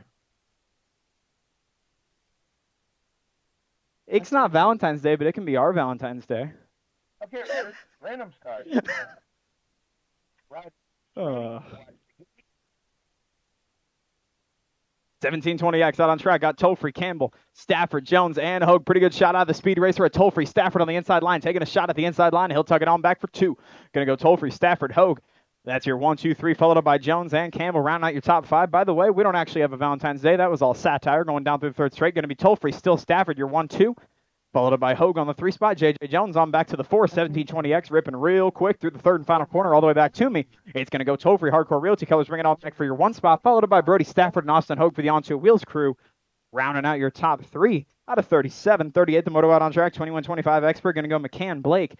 It's not Valentine's Day, but it can be our Valentine's Day. Okay, random start. Right. 1720X out on track. Got Tolfree, Campbell, Stafford, Jones, and Hogue. Pretty good shot out of the speed racer at Tolfree. Stafford on the inside line, taking a shot at the inside line. He'll tug it on back for 2. Going to go Tolfree, Stafford, Hogue. That's your 1, 2, 3, followed up by Jones and Campbell, rounding out your top 5. By the way, we don't actually have a Valentine's Day. That was all satire going down through the 3rd straight. Going to be Tolfree, still Stafford, your 1, 2. Followed up by Hogue on the 3 spot. J.J. Jones on back to the 4. 1720X ripping real quick through the 3rd and final corner all the way back to me. It's going to go Tolfree, Hardcore Realty Colors, bring it all back for your 1 spot. Followed up by Brody Stafford and Austin Hogue for the On2 Wheels crew. Rounding out your top 3 out of 37. 38, the Moto Out on track. 21-25 Expert. Going to go McCann, Blake,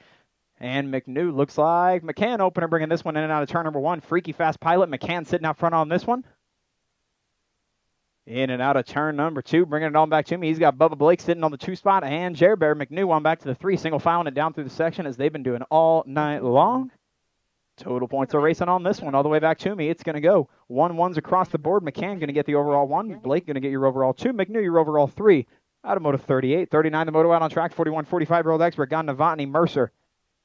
and McNew. Looks like McCann opener bringing this one in and out of turn number 1. Freaky Fast Pilot. McCann sitting out front on this one. In and out of turn number 2, bringing it on back to me. He's got Bubba Blake sitting on the 2 spot, and Jer Bear McNew on back to the 3, single filing it down through the section as they've been doing all night long. Total points are racing on this one all the way back to me. It's going to go 1-1s across the board. McCann going to get the overall 1. Blake going to get your overall 2. McNew your overall 3. Automotive 38. 39, the Moto Out on track. 41, 45-year-old expert. Got Novotny, Mercer,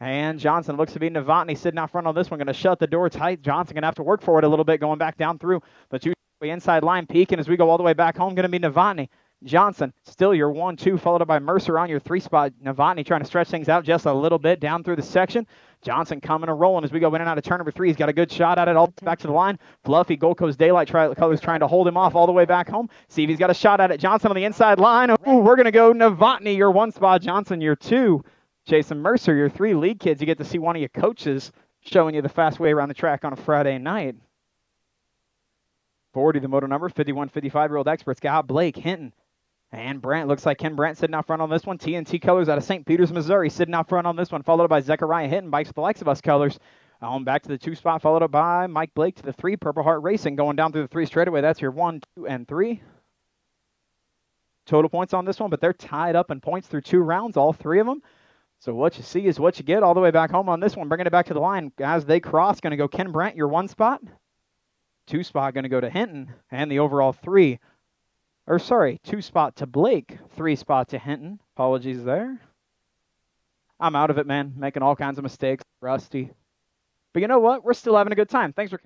and Johnson. Looks to be Novotny sitting out front on this one. Going to shut the door tight. Johnson going to have to work for it a little bit, going back down through the 2 inside line, peaking as we go all the way back home. Going to be Novotny. Johnson, still your 1, 2, followed up by Mercer on your 3 spot. Novotny trying to stretch things out just a little bit down through the section. Johnson coming and rolling as we go in and out of turn number 3. He's got a good shot at it all back to the line. Fluffy Gold Coast Daylight Colors trying to hold him off all the way back home. See if he's got a shot at it. Johnson on the inside line. Ooh, we're going to go Novotny, your 1 spot. Johnson, your 2. Jason Mercer, your 3 lead kids. You get to see one of your coaches showing you the fast way around the track on a Friday night. 40, the moto number. 51, 55-year-old expert. Scott Blake, Hinton, and Brandt. Looks like Ken Brandt sitting out front on this one. TNT Colors out of St. Peters, Missouri, sitting out front on this one, followed by Zechariah Hinton, Bikes with the Likes of Us Colors. On back to the 2 spot, followed up by Mike Blake to the 3. Purple Heart Racing going down through the 3 straightaway. That's your 1, 2, and 3. Total points on this one, but they're tied up in points through 2 rounds, all 3 of them. So what you see is what you get all the way back home on this one. Bringing it back to the line. As they cross, going to go Ken Brandt, your 1 spot. 2 spot going to go to Hinton. And the overall 2 spot to Blake. 3 spot to Hinton. Apologies there. I'm out of it, man. Making all kinds of mistakes. Rusty. But you know what? We're still having a good time. Thanks for